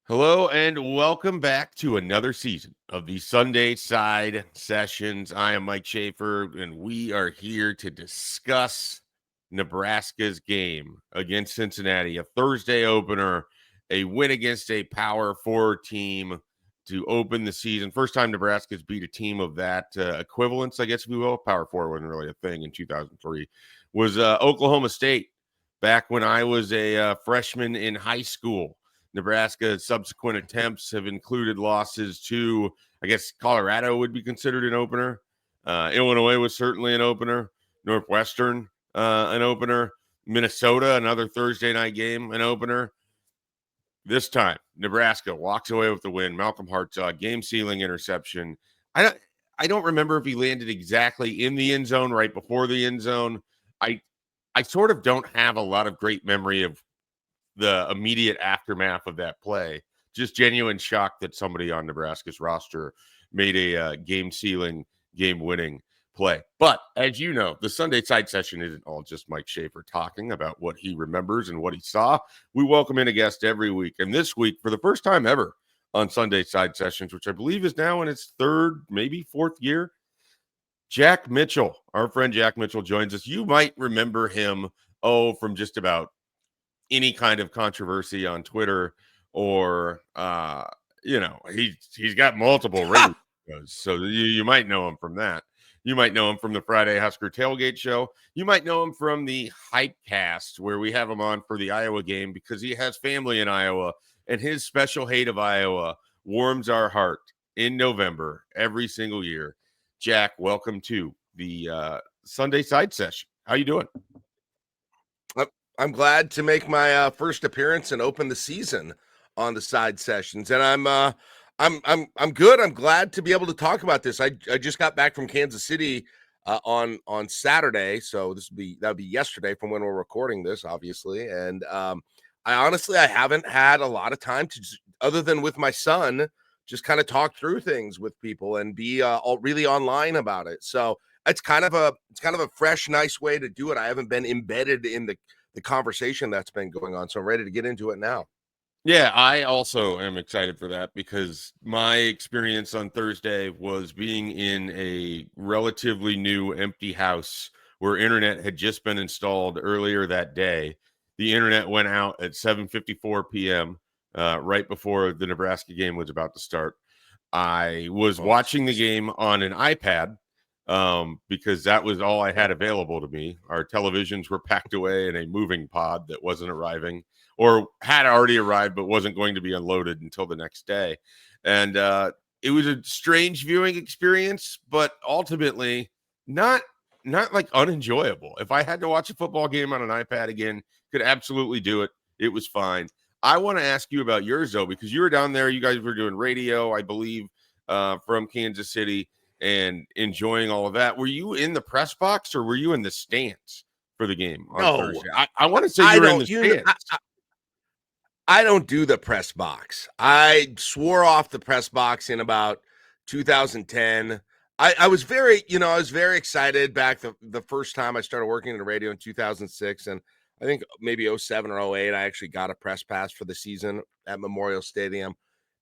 Hello and welcome back to another season of the Sunday Side Sessions. I am Mike Schaefer, and we are here to discuss Nebraska's game against Cincinnati, a Thursday opener, a win against a Power 4 team to open the season. First time Nebraska's beat a team of that equivalence, I guess, if you will. Power 4 wasn't really a thing in 2003. Was Oklahoma State back when I was a freshman in high school. Nebraska's subsequent attempts have included losses to, I guess, Colorado would be considered an opener. Illinois was certainly an opener. Northwestern, an opener. Minnesota, another Thursday night game, an opener. This time, Nebraska walks away with the win. Malcolm Hartzog, game-sealing interception. I don't remember if he landed exactly in the end zone, right before the end zone. I sort of don't have a lot of great memory of the immediate aftermath of that play. Just genuine shock that somebody on Nebraska's roster made a game-sealing, game-winning play. But as you know, the Sunday Side Session isn't all just Mike Schaefer talking about what he remembers and what he saw. We welcome in a guest every week. And this week, for the first time ever on Sunday Side Sessions, which I believe is now in its third, maybe fourth year, Jack Mitchell, our friend Jack Mitchell, joins us. You might remember him, from just about any kind of controversy on Twitter, or he's got multiple radios, so you might know him from that. You might know him from the Friday Husker Tailgate Show. You might know him from the Hypecast, where we have him on for the Iowa game because he has family in Iowa, and his special hate of Iowa warms our heart in November every single year. Jack, welcome to the Sunday Side Session. How you doing? I'm glad to make my first appearance and open the season on the Side Sessions, and I'm good. I'm glad to be able to talk about this. I just got back from Kansas City on Saturday, so that would be yesterday from when we're recording this, obviously. And I haven't had a lot of time to, other than with my son, just kind of talk through things with people and be all really online about it. So it's kind of a fresh, nice way to do it. I haven't been embedded in the conversation that's been going on, so I'm ready to get into it now. Yeah, I also am excited for that because my experience on Thursday was being in a relatively new empty house where internet had just been installed earlier that day. The internet went out at 7:54 p.m. Right before the Nebraska game was about to start. I was watching the game on an iPad because that was all I had available to me. Our televisions were packed away in a moving pod that wasn't arriving, or had already arrived but wasn't going to be unloaded until the next day. And it was a strange viewing experience, but ultimately not like unenjoyable. If I had to watch a football game on an iPad again, could absolutely do it. It was fine. I want to ask you about yours, though, because you were down there. You guys were doing radio, I believe, from Kansas City, and enjoying all of that. Were you in the press box or were you in the stands for the game on Thursday? I want to say you were in the stands. I don't do the press box. I swore off the press box in about 2010. I was very excited back the first time I started working in the radio in 2006. And I think maybe 07 or 08, I actually got a press pass for the season at Memorial Stadium.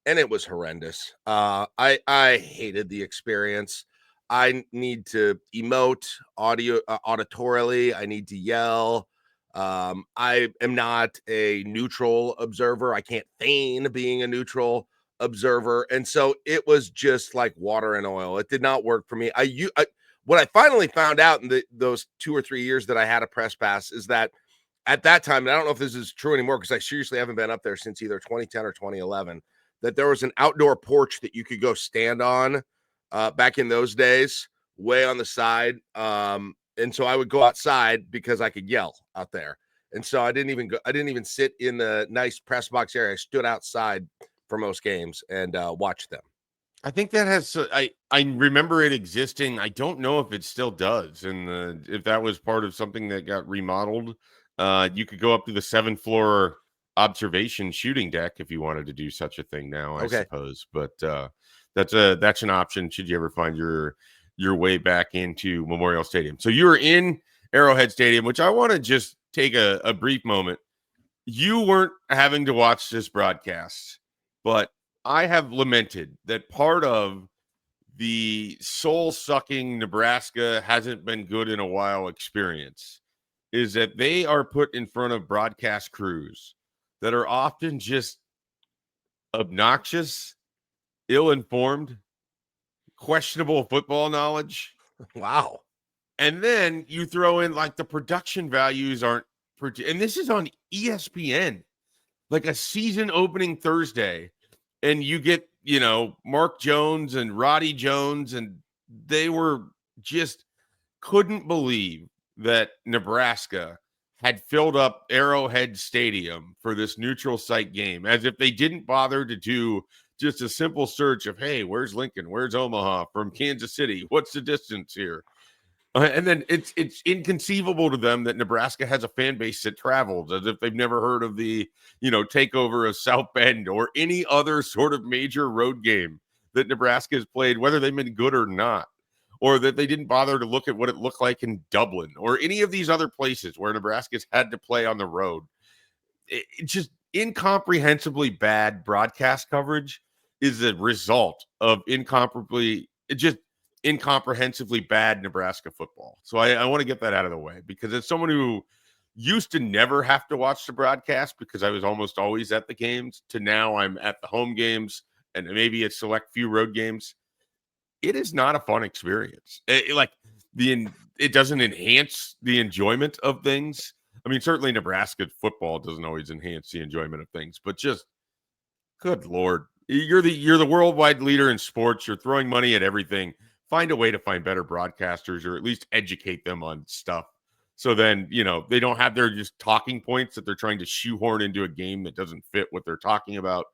And it was horrendous. I hated the experience. I need to emote auditorily. I need to yell. I am not a neutral observer. I can't feign being a neutral observer. And so it was just like water and oil. It did not work for me. What I finally found out in those 2 or 3 years that I had a press pass is that at that time, and I don't know if this is true anymore because I seriously haven't been up there since either 2010 or 2011, that there was an outdoor porch that you could go stand on back in those days, way on the side. And so I would go outside because I could yell out there. And so I didn't even sit in the nice press box area. I stood outside for most games and watched them. I think that has, I remember it existing. I don't know if it still does. And if that was part of something that got remodeled, you could go up to the 7th floor observation shooting deck if you wanted to do such a thing now, I suppose. But that's an option should you ever find your way back into Memorial Stadium. So you were in Arrowhead Stadium, which I want to just take a brief moment. You weren't having to watch this broadcast but I have lamented that part of the soul-sucking Nebraska hasn't been good in a while experience is that they are put in front of broadcast crews that are often just obnoxious, ill-informed, questionable football knowledge. Wow. And then you throw in like the production values aren't, and this is on ESPN, like a season opening Thursday, and you get, Mark Jones and Roddy Jones, and they were just couldn't believe that Nebraska had filled up Arrowhead Stadium for this neutral site game, as if they didn't bother to do just a simple search of, hey, where's Lincoln? Where's Omaha from Kansas City? What's the distance here? And then it's inconceivable to them that Nebraska has a fan base that travels, as if they've never heard of the, takeover of South Bend or any other sort of major road game that Nebraska has played, whether they've been good or not, or that they didn't bother to look at what it looked like in Dublin or any of these other places where Nebraska's had to play on the road. It's just incomprehensibly bad broadcast coverage is a result of incomprehensibly bad Nebraska football. So I want to get that out of the way, because as someone who used to never have to watch the broadcast because I was almost always at the games, to now I'm at the home games and maybe a select few road games, it is not a fun experience. It doesn't enhance the enjoyment of things. I mean, certainly Nebraska football doesn't always enhance the enjoyment of things, but just good Lord, you're the worldwide leader in sports. You're throwing money at everything. Find a way to find better broadcasters, or at least educate them on stuff. So then, they don't have their just talking points that they're trying to shoehorn into a game that doesn't fit what they're talking about.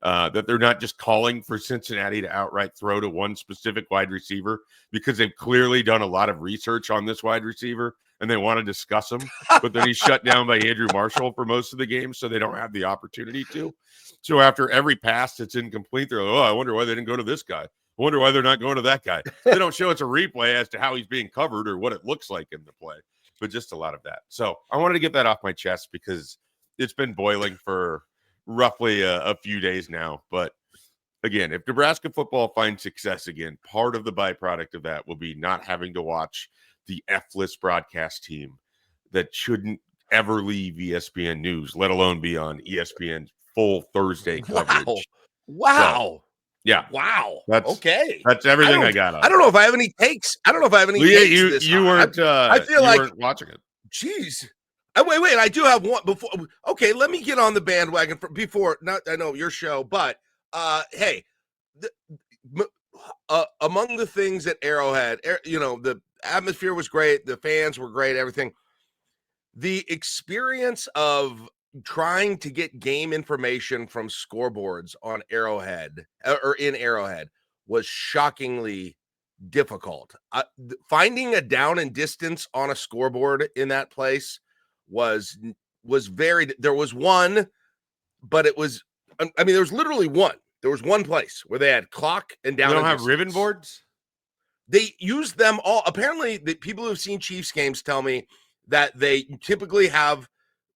That they're not just calling for Cincinnati to outright throw to one specific wide receiver because they've clearly done a lot of research on this wide receiver and they want to discuss him. But then he's shut down by Andrew Marshall for most of the game, so they don't have the opportunity to. So after every pass that's incomplete, they're like, oh, I wonder why they didn't go to this guy. I wonder why they're not going to that guy. They don't show us a replay as to how he's being covered or what it looks like in the play, but just a lot of that. So I wanted to get that off my chest because it's been boiling for roughly a few days now. But again, if Nebraska football finds success again, part of the byproduct of that will be not having to watch the F-list broadcast team that shouldn't ever leave ESPN News, let alone be on ESPN's full Thursday coverage. Wow. So, yeah. Wow. That's okay. That's everything I got on. I don't know if I have any takes. You weren't I feel like weren't watching it. Jeez. Wait. I do have one before. Okay, let me get on the bandwagon before. Not I know your show, but hey, among the things at Arrowhead, the atmosphere was great, the fans were great, everything. The experience of trying to get game information from scoreboards on Arrowhead or in Arrowhead was shockingly difficult. Finding a down and distance on a scoreboard in that place was very. There was one, but it was. I mean, there was literally one. There was one place where they had clock and down. They don't and have distance. ribbon boards. They use them all. Apparently, the people who've seen Chiefs games tell me that they typically have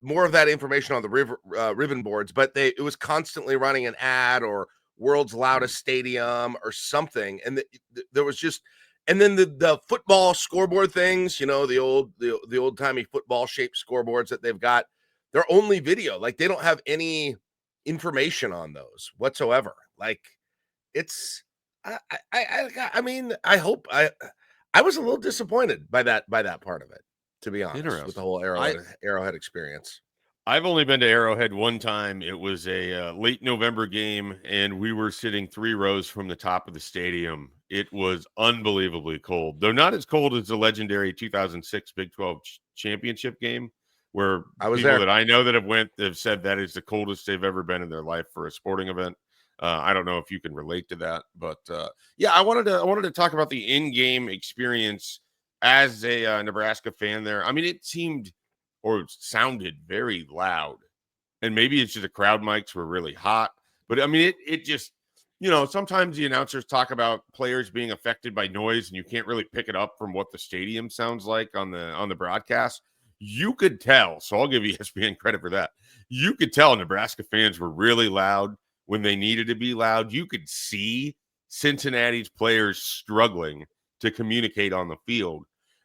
more of that information on the ribbon boards, but it was constantly running an ad or world's loudest stadium or something. And there was just, and then the football scoreboard things, the old timey football shaped scoreboards that they've got, they're only video. Like they don't have any information on those whatsoever. Like it's, I mean, I was a little disappointed by that part of it, to be honest, with the whole Arrowhead experience. I've only been to Arrowhead one time. It was a late November game, and we were sitting 3 rows from the top of the stadium. It was unbelievably cold, though not as cold as the legendary 2006 Big 12 championship game, where people that I know that have said that is the coldest they've ever been in their life for a sporting event. I don't know if you can relate to that, but yeah, I wanted to talk about the in-game experience as a Nebraska fan there. I mean, it seemed or sounded very loud, and maybe it's just the crowd mics were really hot, but I mean, it just, sometimes the announcers talk about players being affected by noise and you can't really pick it up from what the stadium sounds like on the broadcast. You could tell, so I'll give ESPN credit for that. You could tell Nebraska fans were really loud, when they needed to be loud. You could see Cincinnati's players struggling to communicate on the field.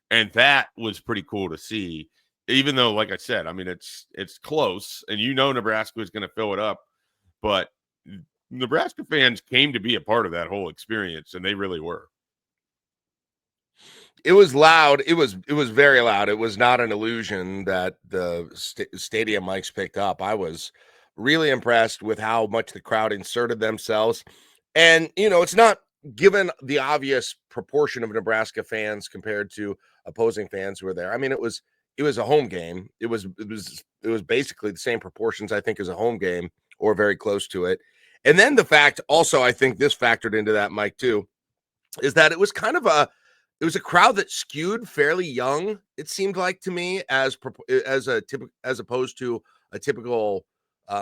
And that was pretty cool to see, even though, like I said, I mean, it's close and Nebraska was going to fill it up, but Nebraska fans came to be a part of that whole experience, and they really were. It was loud. It was very loud. It was not an illusion that the stadium mics picked up. I was really impressed with how much the crowd inserted themselves. And, it's not given the obvious proportion of Nebraska fans compared to opposing fans who were there. I mean, it was a home game. It was basically the same proportions, I think, as a home game or very close to it. And then the fact also, I think this factored into that, Mike, too, is that it was kind of a crowd that skewed fairly young. It seemed like to me as opposed to a typical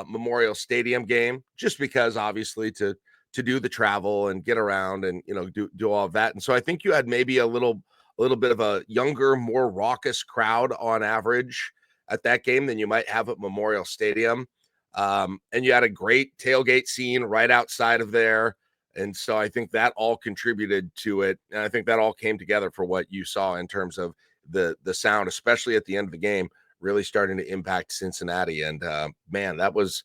Memorial Stadium game, just because obviously to do the travel and get around and do all of that. And so I think you had maybe a little bit of a younger, more raucous crowd on average at that game than you might have at Memorial Stadium. And you had a great tailgate scene right outside of there. And so I think that all contributed to it. And I think that all came together for what you saw in terms of the sound, especially at the end of the game, really starting to impact Cincinnati. And man, that was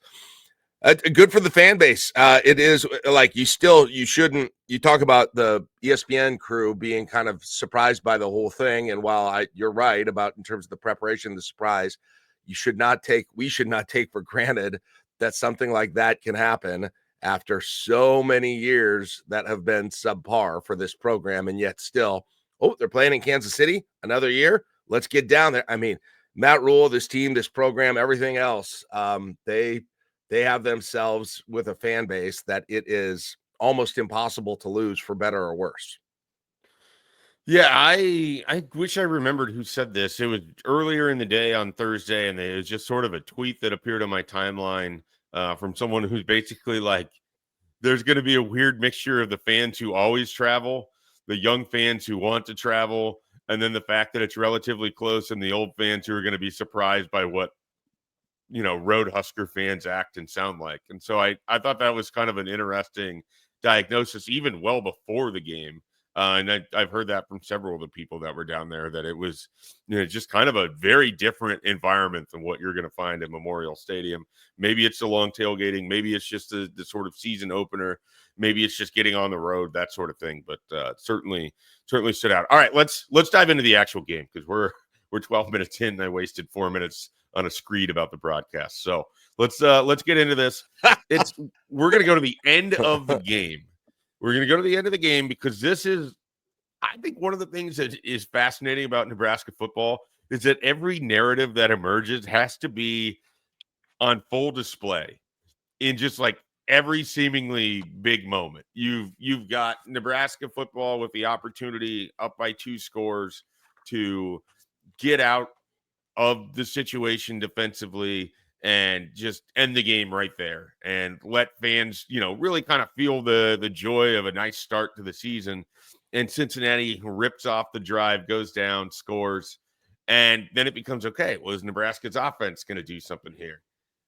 good for the fan base. It is like you talk about the ESPN crew being kind of surprised by the whole thing. And while you're right about in terms of the preparation, the surprise, we should not take for granted that something like that can happen after so many years that have been subpar for this program. And yet still, they're playing in Kansas City another year. Let's get down there. I mean, Matt Rule, this team, this program, everything else, they have themselves with a fan base that it is almost impossible to lose, for better or worse. Yeah, I wish I remembered who said this. It was earlier in the day on Thursday, and it was just sort of a tweet that appeared on my timeline from someone who's basically like, there's going to be a weird mixture of the fans who always travel, the young fans who want to travel, and then the fact that it's relatively close, and the old fans who are going to be surprised by what road Husker fans act and sound like. And so I thought that was kind of an interesting diagnosis, even well before the game. And I've heard that from several of the people that were down there, that it was just kind of a very different environment than what you're going to find at Memorial Stadium. Maybe it's the long tailgating. Maybe it's just the sort of season opener. Maybe it's just getting on the road, that sort of thing. But certainly stood out. All right, let's dive into the actual game, because we're 12 minutes in, and I wasted 4 minutes on a screed about the broadcast. So let's get into this. We're going to go to the end of the game. We're going to go to the end of the game because this is, I think, one of the things that is fascinating about Nebraska football is that every narrative that emerges has to be on full display in just like every seemingly big moment. You've got Nebraska football with the opportunity up by 2 scores to get out of the situation defensively and just end the game right there and let fans, really kind of feel the joy of a nice start to the season. And Cincinnati rips off the drive, goes down, scores, and then it becomes, okay, well, is Nebraska's offense going to do something here?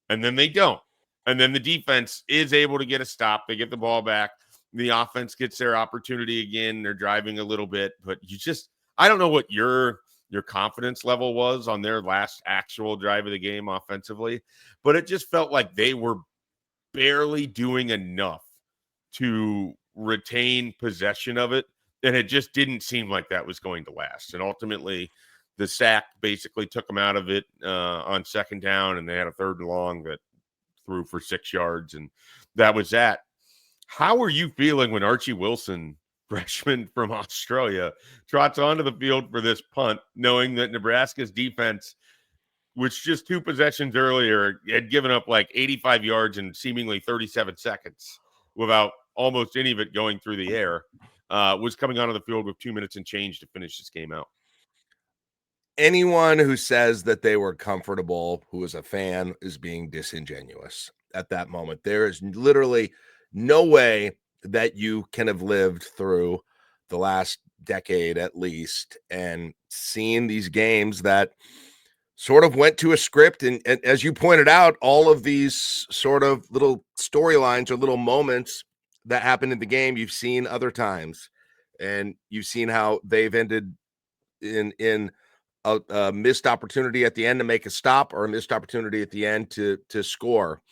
And then they don't. And then the defense is able to get a stop. They get the ball back. The offense gets their opportunity again. They're driving a little bit, but I don't know what your confidence level was on their last actual drive of the game offensively, but it just felt like they were barely doing enough to retain possession of it. And it just didn't seem like that was going to last. And ultimately, the sack basically took them out of it on second down, and they had a 3rd and long that threw for 6 yards. And that was that. How are you feeling when Archie Wilson, freshman from Australia, trots onto the field for this punt, knowing that Nebraska's defense, which just 2 possessions earlier had given up like 85 yards in seemingly 37 seconds without almost any of it going through the air, was coming onto the field with 2 minutes and change to finish this game out? Anyone who says that they were comfortable, who is a fan, is being disingenuous at that moment. There is literally no way that you can have lived through the last decade at least and seen these games that sort of went to a script. And as you pointed out, all of these sort of little storylines or little moments that happened in the game, you've seen other times. And you've seen how they've ended in a missed opportunity at the end to make a stop, or a missed opportunity at the end to score.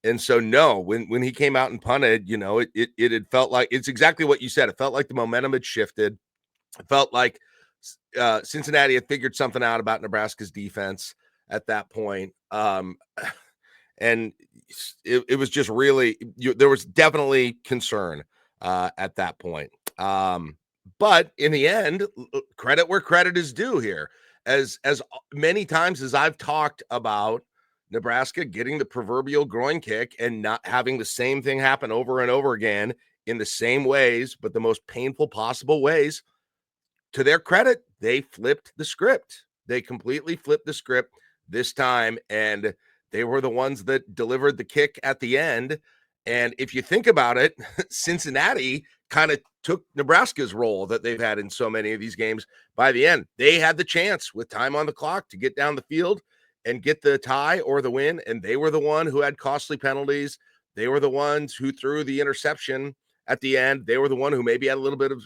And so, no, when he came out and punted, it had felt like, it's exactly what you said. It felt like the momentum had shifted. It felt like Cincinnati had figured something out about Nebraska's defense at that point. And it was just really, there was definitely concern at that point. But in the end, credit where credit is due here. As many times as I've talked about Nebraska getting the proverbial groin kick and not having the same thing happen over and over again in the same ways, but the most painful possible ways, to their credit, they flipped the script. They completely flipped the script this time, and they were the ones that delivered the kick at the end. And if you think about it, Cincinnati kind of took Nebraska's role that they've had in so many of these games. By the end, they had the chance with time on the clock to get down the field and get the tie or the win, and they were the one who had costly penalties. They were the ones who threw the interception at the end. They were the one who maybe had a little bit of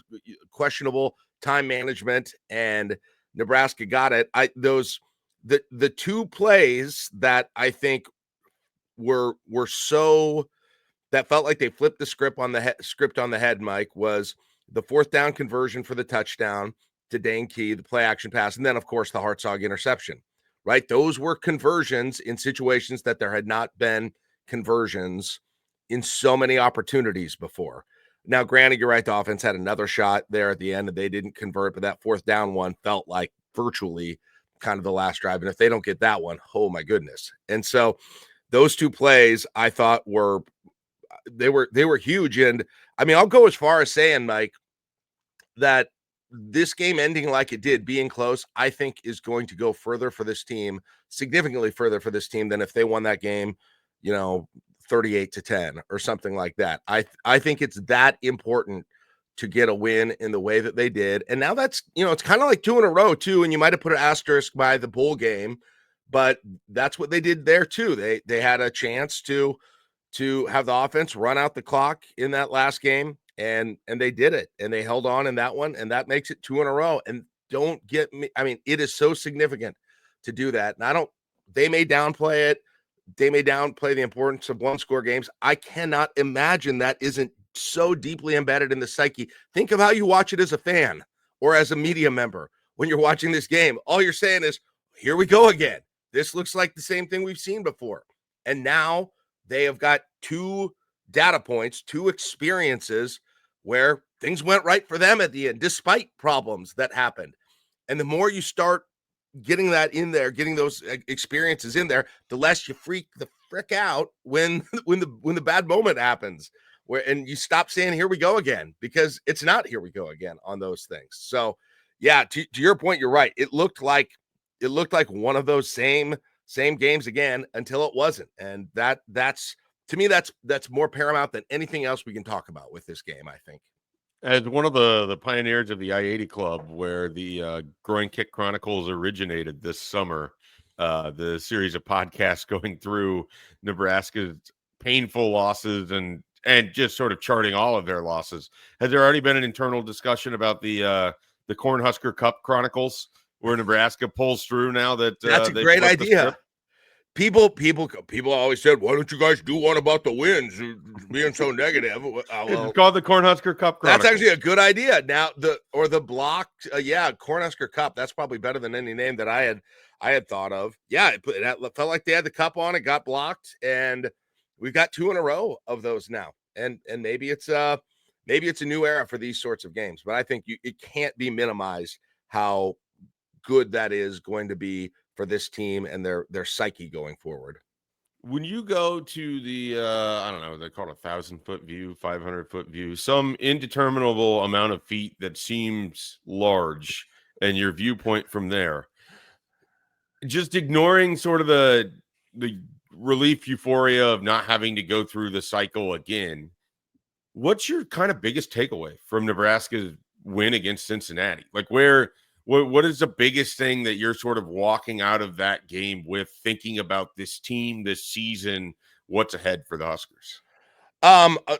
questionable time management, and Nebraska got it. The two plays that I think were so, that felt like they flipped the script on the head, Mike, was the 4th down conversion for the touchdown to Dane Key, the play action pass, and then of course the Hartzog interception. Right? Those were conversions in situations that there had not been conversions in so many opportunities before. Now, granted, you're right, the offense had another shot there at the end and they didn't convert, but that 4th down one felt like virtually kind of the last drive. And if they don't get that one, oh my goodness. And so those two plays I thought were huge. And I mean, I'll go as far as saying, Mike, that this game ending like it did, being close, I think is going to go further for this team, significantly further for this team than if they won that game, 38-10 or something like that. I think it's that important to get a win in the way that they did. And now that's, it's kind of like 2 in a row too. And you might have put an asterisk by the bowl game, but that's what they did there too. They had a chance to have the offense run out the clock in that last game. And they did it, and they held on in that one, and that makes it 2 in a row. And don't get me, I mean, it is so significant to do that. And they may downplay it. They may downplay the importance of 1-score games. I cannot imagine that isn't so deeply embedded in the psyche. Think of how you watch it as a fan or as a media member. When you're watching this game, all you're saying is, here we go again. This looks like the same thing we've seen before. And now they have got 2 data points, 2 experiences where things went right for them at the end, despite problems that happened. And the more you start getting that in there, getting those experiences in there, the less you freak out when the bad moment happens, and you stop saying, here we go again, because it's not here we go again on those things. So yeah, to your point, you're right. It looked like one of those same games again until it wasn't. And that's, to me, that's more paramount than anything else we can talk about with this game, I think. As one of the pioneers of the I-80 Club, where the Groin Kick Chronicles originated this summer, the series of podcasts going through Nebraska's painful losses and just sort of charting all of their losses. Has there already been an internal discussion about the Cornhusker Cup Chronicles, where Nebraska pulls through now that that's a great idea? People always said, why don't you guys do one about the wins, being so negative? Well, it's called the Cornhusker Cup Chronicles. That's actually a good idea. Now the blocked, Cornhusker Cup. That's probably better than any name that I had thought of. Yeah, it felt like they had the cup on, it got blocked, and we've got 2 in a row of those now. And maybe it's a new era for these sorts of games. But I think it can't be minimized how good that is going to be for this team and their psyche going forward. When you go to the, I don't know, they call it 1,000-foot view, 500-foot view, some indeterminable amount of feet that seems large, and your viewpoint from there, just ignoring sort of the relief euphoria of not having to go through the cycle again, what's your kind of biggest takeaway from Nebraska's win against Cincinnati? Like, where What is the biggest thing that you're sort of walking out of that game with, thinking about this team, this season, what's ahead for the Huskers? Um, uh,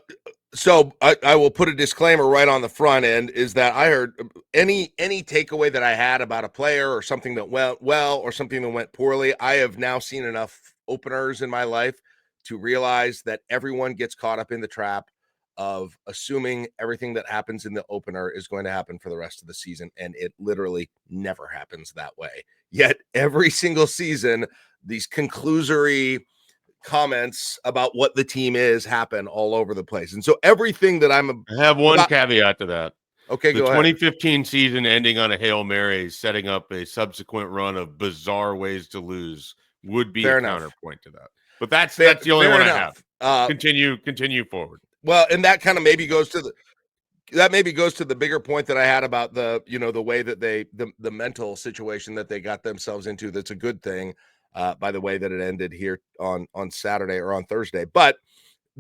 so I will put a disclaimer right on the front end is that I heard any takeaway that I had about a player or something that went well or something that went poorly. I have now seen enough openers in my life to realize that everyone gets caught up in the trap of assuming everything that happens in the opener is going to happen for the rest of the season, and it literally never happens that way. Yet every single season, these conclusory comments about what the team is happen all over the place. And so everything that I'm I have one about, caveat to that. okay, The go ahead. 2015 season ending on a Hail Mary, setting up a subsequent run of bizarre ways to lose, would be a Fair enough. counterpoint to that. But that's Fair, the only fair one I have. enough. Continue forward. Well, and that kind of maybe goes to the bigger point that I had about the way that the mental situation that they got themselves into. That's a good thing, by the way that it ended here on Saturday or on Thursday. But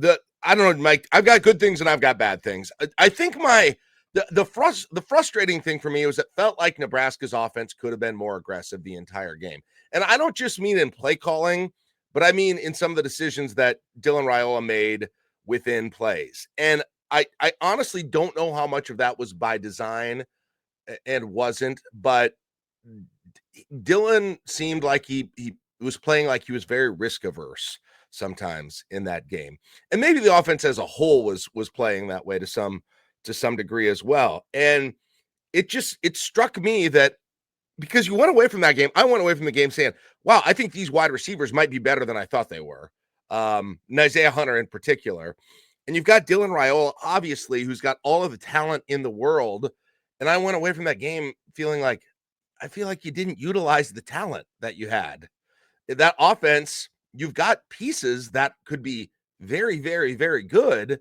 I don't know, Mike. I've got good things and I've got bad things. I think the frustrating thing for me was it felt like Nebraska's offense could have been more aggressive the entire game, and I don't just mean in play calling, but I mean in some of the decisions that Dylan Raiola made within plays. And I honestly don't know how much of that was by design and wasn't, but Dylan seemed like he was playing like he was very risk averse sometimes in that game. And maybe the offense as a whole was playing that way to some degree as well. And it struck me that because you went away from that game, I went away from the game saying, wow, I think these wide receivers might be better than I thought they were. Isaiah Hunter in particular. And you've got Dylan Raiola, obviously, who's got all of the talent in the world. And I went away from that game feeling like I feel like you didn't utilize the talent that you had. That offense, you've got pieces that could be very, very, very good.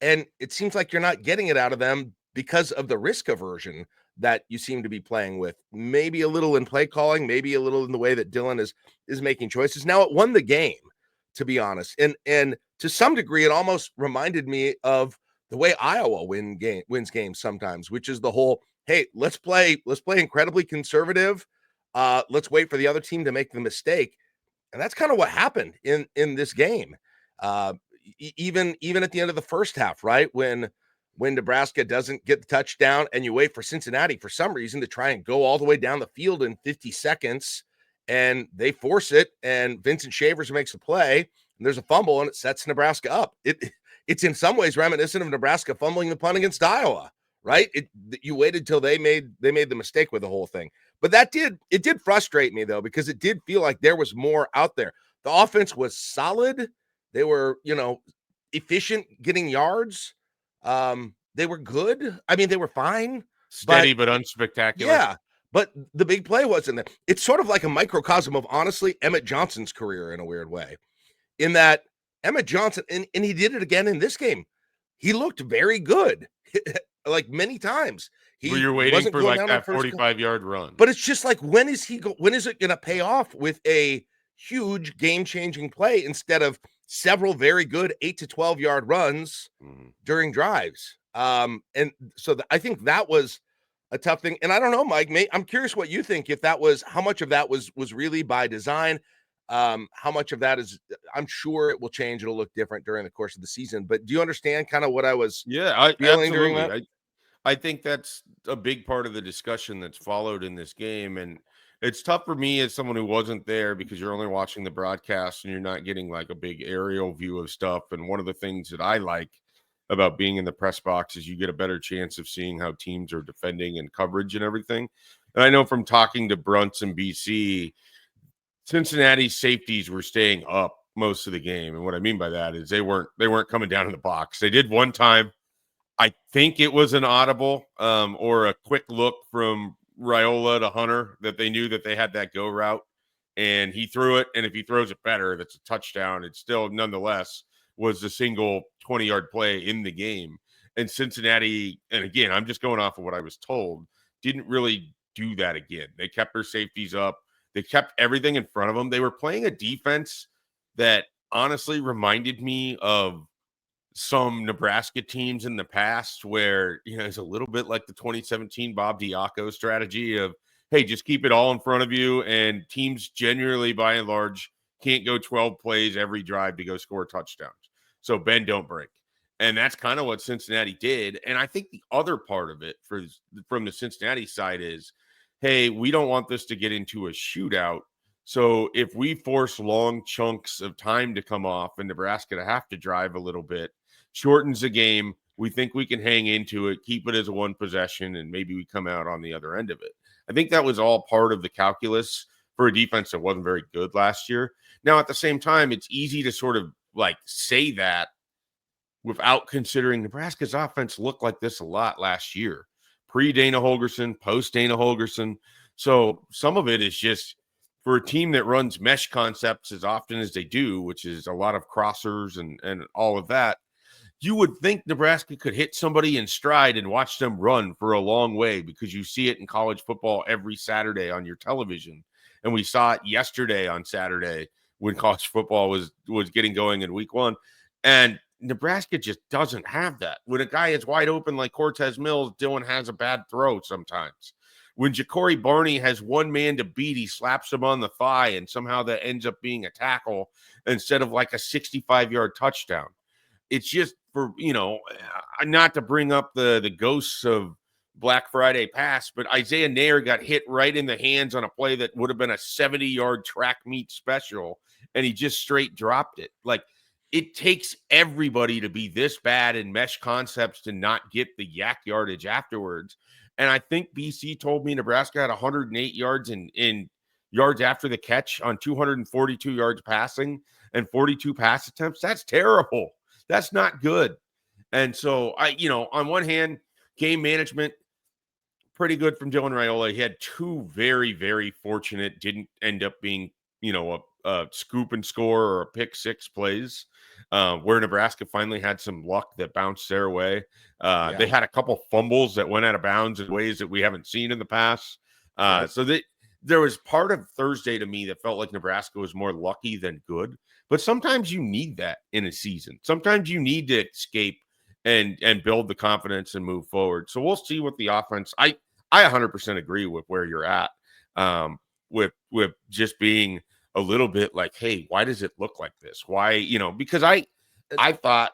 And it seems like you're not getting it out of them because of the risk aversion that you seem to be playing with. Maybe a little in play calling, maybe a little in the way that Dylan is making choices. Now it won the game, to be honest. And to some degree, it almost reminded me of the way Iowa wins games sometimes, which is the whole, hey, let's play incredibly conservative. Let's wait for the other team to make the mistake. And that's kind of what happened in this game. Uh, even at the end of the first half, right? When Nebraska doesn't get the touchdown and you wait for Cincinnati for some reason to try and go all the way down the field in 50 seconds and they force it and Vincent Shavers makes a play and there's a fumble and it sets Nebraska up. It's in some ways reminiscent of Nebraska fumbling the punt against Iowa, right? You waited till they made the mistake with the whole thing. But it did frustrate me though, because it did feel like there was more out there. The offense was solid. They were, efficient getting yards. They were good. I mean, they were fine, but Steady but unspectacular. yeah, but the big play wasn't there. It's sort of like a microcosm of honestly Emmett Johnson's career in a weird way, in that Emmett Johnson, and he did it again in this game. He looked very good, like many times. Where He you're waiting wasn't for going like down on that first. 45-yard run. But it's just like, when is it going to pay off with a huge game-changing play instead of several very good 8 to 12-yard runs during drives? And so I think that was a tough thing. And I don't know, Mike, I'm curious what you think, if that was how much of that was really by design. How much of that is, I'm sure it will change. It'll look different during the course of the season. But do you understand kind of what I was Yeah, I feeling during absolutely. that? I think that's a big part of the discussion that's followed in this game. And it's tough for me as someone who wasn't there, because you're only watching the broadcast and you're not getting like a big aerial view of stuff. And one of the things that I like about being in the press box is you get a better chance of seeing how teams are defending and coverage and everything. And I know from talking to Brunson, BC, Cincinnati's safeties were staying up most of the game. And what I mean by that is they weren't coming down in the box. They did one time. I think it was an audible or a quick look from Raiola to Hunter that they knew that they had that go route, and he threw it. And if he throws it better, that's a touchdown. It still nonetheless was a single 20-yard play in the game. And Cincinnati, and again, I'm just going off of what I was told, didn't really do that again. They kept their safeties up. They kept everything in front of them. They were playing a defense that honestly reminded me of some Nebraska teams in the past where, it's a little bit like the 2017 Bob Diaco strategy of, hey, just keep it all in front of you. And teams generally, by and large, can't go 12 plays every drive to go score touchdowns. So bend, don't break. And that's kind of what Cincinnati did. And I think the other part of it from the Cincinnati side is, hey, we don't want this to get into a shootout. So if we force long chunks of time to come off and Nebraska to have to drive a little bit, shortens the game. We think we can hang into it, keep it as a one possession, and maybe we come out on the other end of it. I think that was all part of the calculus for a defense that wasn't very good last year. Now, at the same time, it's easy to sort of like say that without considering Nebraska's offense looked like this a lot last year. Pre-Dana Holgorsen, post-Dana Holgorsen. So some of it is just for a team that runs mesh concepts as often as they do, which is a lot of crossers and all of that, you would think Nebraska could hit somebody in stride and watch them run for a long way because you see it in college football every Saturday on your television. And we saw it yesterday on Saturday when college football was getting going in week 1. And Nebraska just doesn't have that. When a guy is wide open like Cortez Mills, Dylan has a bad throw sometimes. When Ja'Cory Barney has one man to beat, he slaps him on the thigh, and somehow that ends up being a tackle instead of like a 65-yard touchdown. It's just for, not to bring up the ghosts of Black Friday past, but Isaiah Nair got hit right in the hands on a play that would have been a 70-yard track meet special, and he just straight dropped it. Like, it takes everybody to be this bad in mesh concepts to not get the yak yardage afterwards. And I think BC told me Nebraska had 108 yards in yards after the catch on 242 yards passing and 42 pass attempts. That's terrible. That's not good. And so on one hand, game management, pretty good from Dylan Raiola. He had two very, very fortunate, didn't end up being, a scoop and score or a pick six plays where Nebraska finally had some luck that bounced their way. They had a couple fumbles that went out of bounds in ways that we haven't seen in the past. So there was part of Thursday to me that felt like Nebraska was more lucky than good. But sometimes you need that in a season. Sometimes you need to escape and build the confidence and move forward. So we'll see what the offense. I 100% agree with where you're at with just being a little bit like, hey, why does it look like this? Why, because I thought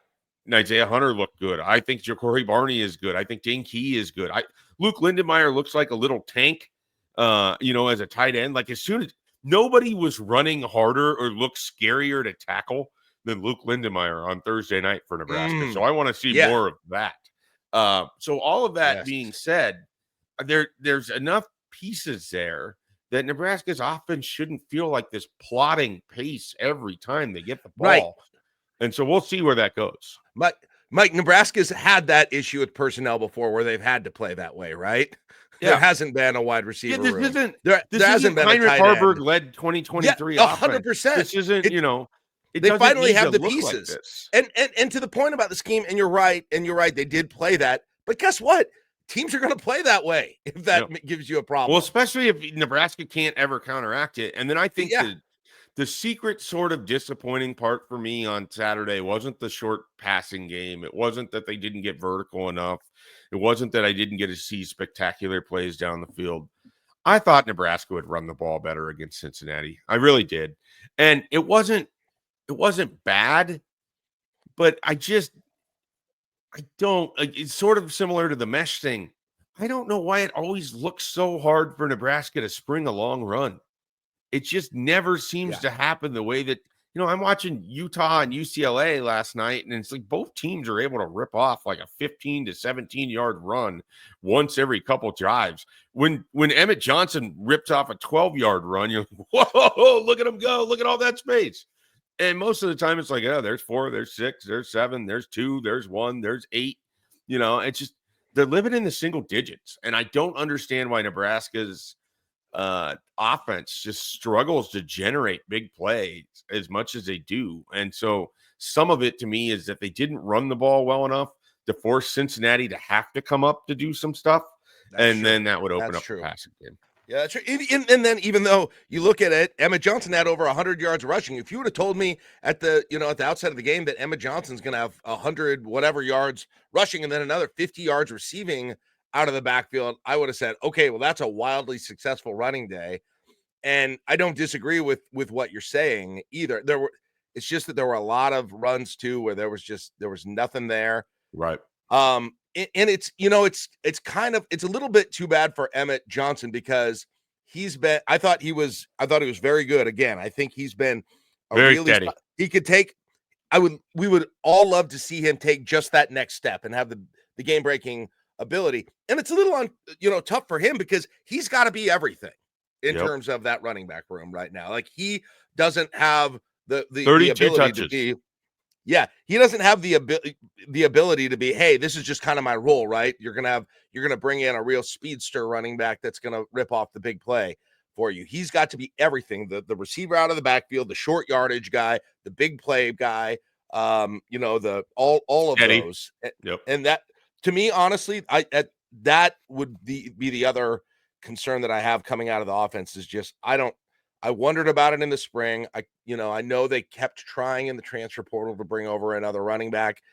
Isaiah Hunter looked good. I think Ja'Cory Barney is good. I think Dane Key is good. Luke Lindenmeyer looks like a little tank, as a tight end. Like, as soon as nobody was running harder or looked scarier to tackle than Luke Lindenmeyer on Thursday night for Nebraska. So I want to see more of that. So all of that being said, there's enough pieces there that Nebraska's offense shouldn't feel like this plodding pace every time they get the ball. Right. And so we'll see where that goes. Mike, Nebraska's had that issue with personnel before where they've had to play that way, right? Yeah. There hasn't been a wide receiver. This room. Isn't been Heinrich Harburg led 2023 100%. This isn't, they finally have the pieces. Like and to the point about the scheme, and you're right, they did play that. But guess what? Teams are going to play that way if that gives you a problem. Well, especially if Nebraska can't ever counteract it. And then I think the secret sort of disappointing part for me on Saturday wasn't the short passing game. It wasn't that they didn't get vertical enough. It wasn't that I didn't get to see spectacular plays down the field. I thought Nebraska would run the ball better against Cincinnati. I really did. And it wasn't bad, but it's sort of similar to the mesh thing. I don't know why it always looks so hard for Nebraska to spring a long run. It just never seems to happen the way that, I'm watching Utah and UCLA last night, and it's like both teams are able to rip off like a 15 to 17-yard run once every couple drives. When Emmett Johnson rips off a 12-yard run, you're like, whoa, look at him go. Look at all that space. And most of the time it's like, there's 4, there's 6, there's 7, there's 2, there's 1, there's 8. It's just they're living in the single digits. And I don't understand why Nebraska's offense just struggles to generate big plays as much as they do. And so some of it to me is that they didn't run the ball well enough to force Cincinnati to have to come up to do some stuff. Then that would open up the passing game. Yeah, that's right. And then even though you look at it, Emmett Johnson had over 100 yards rushing. If you would have told me at the outset of the game that Emmett Johnson's going to have 100 whatever yards rushing and then another 50 yards receiving out of the backfield, I would have said, okay, well, that's a wildly successful running day. And I don't disagree with what you're saying either. It's just that there were a lot of runs too where there was nothing there. Right. And it's it's a little bit too bad for Emmett Johnson because I thought he was very good. Again, I think he's been very steady. He could take we would all love to see him take just that next step and have the game breaking ability. And it's a little tough for him because he's got to be everything in terms of that running back room right now. Like he doesn't have the 32 ability touches. to be. Yeah, he doesn't have the ability to be, hey, this is just kind of my role, right? You're gonna bring in a real speedster running back that's gonna rip off the big play for you. He's got to be everything: the receiver out of the backfield, the short yardage guy, the big play guy, the all of Steady. those. Yep. And that, to me, honestly, that would be the other concern that I have coming out of the offense is just I wondered about it in the spring. I know they kept trying in the transfer portal to bring over another running back.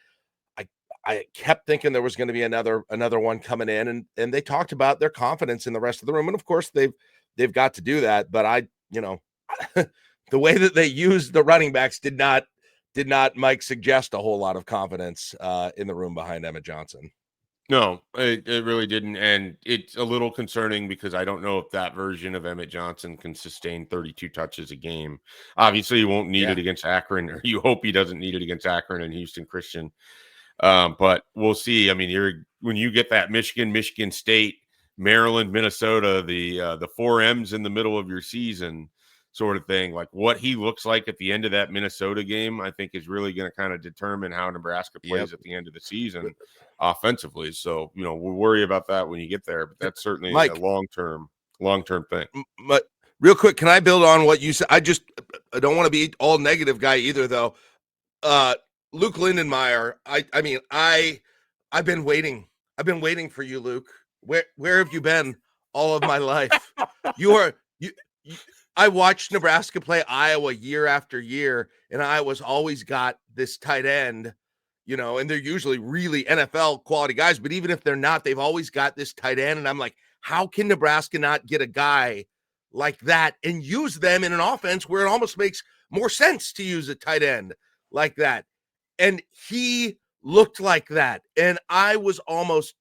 I kept thinking there was going to be another one coming in, and they talked about their confidence in the rest of the room. And of course they've got to do that. But the way that they used the running backs did not Mike suggest a whole lot of confidence in the room behind Emmett Johnson. No, it really didn't. And it's a little concerning because I don't know if that version of Emmett Johnson can sustain 32 touches a game. Obviously, he won't need it against Akron, or you hope he doesn't need it against Akron and Houston Christian. But we'll see. I mean, when you get that Michigan State, Maryland, Minnesota, the 4 M's in the middle of your season sort of thing, like what he looks like at the end of that Minnesota game, I think is really going to kind of determine how Nebraska plays at the end of the season offensively. So, we'll worry about that when you get there, but that's certainly a long-term thing. But real quick, can I build on what you said? I don't want to be all negative guy either, though. Luke Lindenmeyer, I've been waiting. I've been waiting for you, Luke. Where have you been all of my life? I watched Nebraska play Iowa year after year, and Iowa's always got this tight end, and they're usually really NFL quality guys, but even if they're not, they've always got this tight end. And I'm like, how can Nebraska not get a guy like that and use them in an offense where it almost makes more sense to use a tight end like that? And he looked like that. And I was almost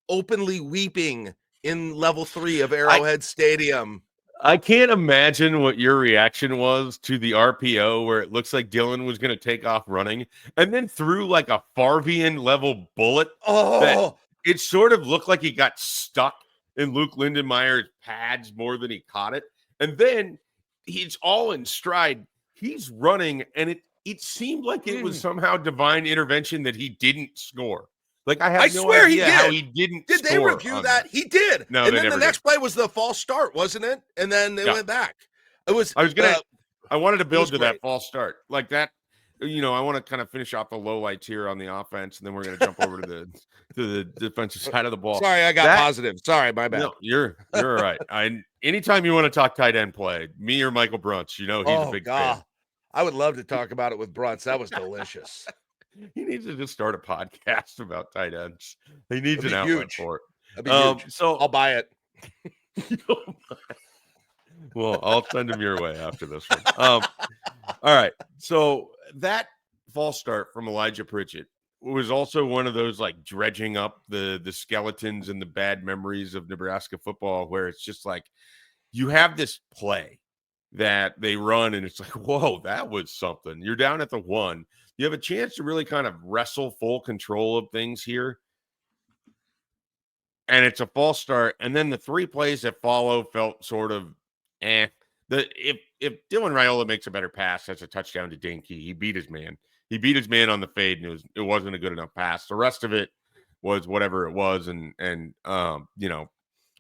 openly weeping in level 3 of Arrowhead Stadium. I can't imagine what your reaction was to the RPO where it looks like Dylan was going to take off running and then threw like a Farvian level bullet. Oh, it sort of looked like he got stuck in Luke Lindenmeyer's pads more than he caught it. And then he's all in stride. He's running, and it seemed like it was somehow divine intervention that he didn't score. Like I swear idea he did. How he didn't. Did they review that? He did. No, and then the next play was the false start, wasn't it? And then they went back. It was. I wanted to build to that false start like that. I want to kind of finish off the lowlights here on the offense, and then we're going to jump over to the defensive side of the ball. Sorry, I got positive. Sorry, my bad. No, you're all right. Anytime you want to talk tight end play, me or Michael Brunts, he's a big fan. I would love to talk about it with Brunts. That was delicious. He needs to just start a podcast about tight ends. He needs an outlet for it. That'd be huge. So I'll buy it. Well, I'll send him your way after this one. All right. So that false start from Elijah Pritchett was also one of those like dredging up the skeletons and the bad memories of Nebraska football, where it's just like you have this play that they run and it's like, whoa, that was something. You're down at the 1. You have a chance to really kind of wrestle full control of things here. And it's a false start. And then the 3 plays that follow felt sort of if Dylan Raiola makes a better pass, that's a touchdown to Dinky. He beat his man. He beat his man on the fade, and it wasn't a good enough pass. The rest of it was whatever it was. And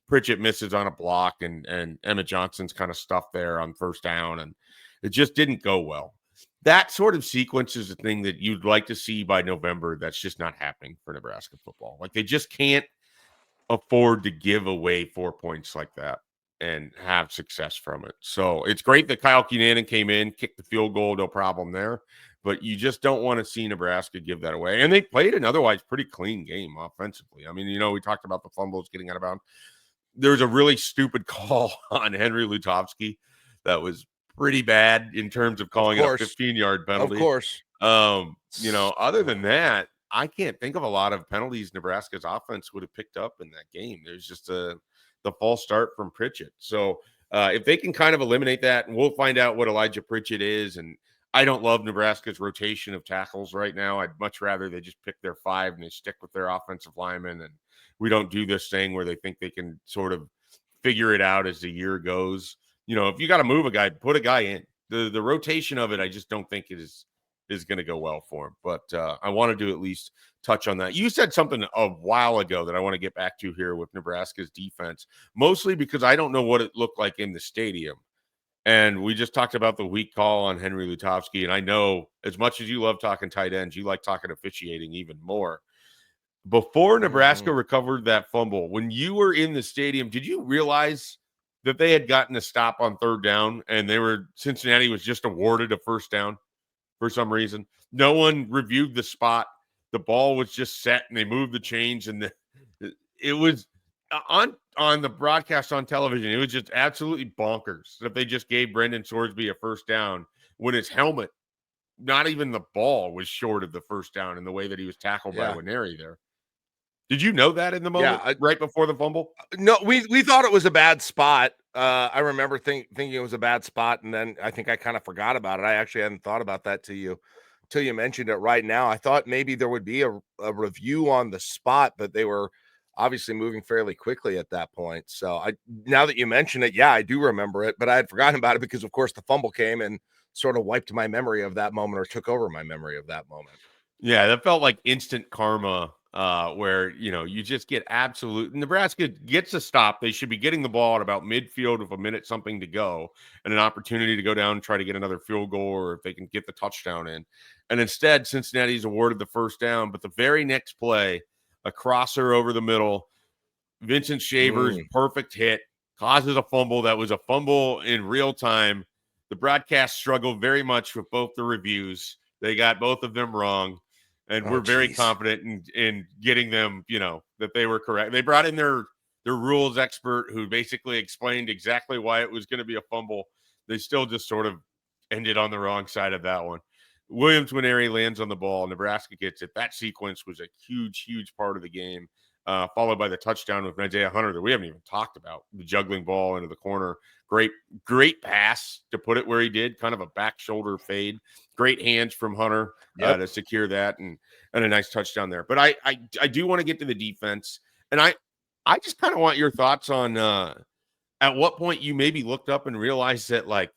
Pritchett misses on a block, and Emmett Johnson's kind of stuffed there on first down, and it just didn't go well. That sort of sequence is the thing that you'd like to see by November. That's just not happening for Nebraska football. Like they just can't afford to give away 4 points like that. and have success from it. So it's great that Kyle Kinnanen came in, kicked the field goal, no problem there. But you just don't want to see Nebraska give that away. And they played an otherwise pretty clean game offensively. I mean, we talked about the fumbles getting out of bounds. There was a really stupid call on Henry Lutovsky that was pretty bad in terms of calling it a 15-yard penalty. Of course. Other than that, I can't think of a lot of penalties Nebraska's offense would have picked up in that game. There's just the false start from Pritchett. So if they can kind of eliminate that, and we'll find out what Elijah Pritchett is. And I don't love Nebraska's rotation of tackles right now. I'd much rather they just pick their 5 and they stick with their offensive linemen. And we don't do this thing where they think they can sort of figure it out as the year goes. If you got to move a guy, put a guy in. The rotation of it, I just don't think it is going to go well for him. But I wanted to at least touch on that. You said something a while ago that I want to get back to here with Nebraska's defense, mostly because I don't know what it looked like in the stadium. And we just talked about the weak call on Henry Lutovsky. And I know as much as you love talking tight ends, you like talking officiating even more. Before Nebraska recovered that fumble, when you were in the stadium, did you realize that they had gotten a stop on 3rd down and Cincinnati was just awarded a 1st down for some reason? No one reviewed the spot. The ball was just set and they moved the chains, and it was on the broadcast on television. It was just absolutely bonkers that they just gave Brendan Sorsby a 1st down when his helmet, not even the ball, was short of the 1st down in the way that he was tackled by Winery there. Did you know that in the moment, right before the fumble? No, we thought it was a bad spot. I remember thinking it was a bad spot, and then I think I kind of forgot about it. I actually hadn't thought about that till you mentioned it right now. I thought maybe there would be a review on the spot, but they were obviously moving fairly quickly at that point. So now that you mention it, I do remember it, but I had forgotten about it because, of course, the fumble came and sort of wiped my memory of that moment, or took over my memory of that moment. Yeah, that felt like instant karma. Where you just get absolute. Nebraska gets a stop. They should be getting the ball at about midfield with a minute something to go, and an opportunity to go down and try to get another field goal, or if they can get the touchdown in. And instead, Cincinnati's awarded the 1st down. But the very next play, a crosser over the middle, Vincent Shaver's perfect hit causes a fumble. That was a fumble in real time. The broadcast struggled very much with both the reviews. They got both of them wrong. And we're very confident in getting them, that they were correct. They brought in their rules expert who basically explained exactly why it was going to be a fumble. They still just sort of ended on the wrong side of that one. Williams Winery lands on the ball. Nebraska gets it. That sequence was a huge, huge part of the game, followed by the touchdown with Isaiah Hunter that we haven't even talked about. The juggling ball into the corner. Great pass to put it where he did, kind of a back shoulder fade. Great hands from Hunter to secure that, and a nice touchdown there. But I do want to get to the defense, and I just kind of want your thoughts on at what point you maybe looked up and realized that, like,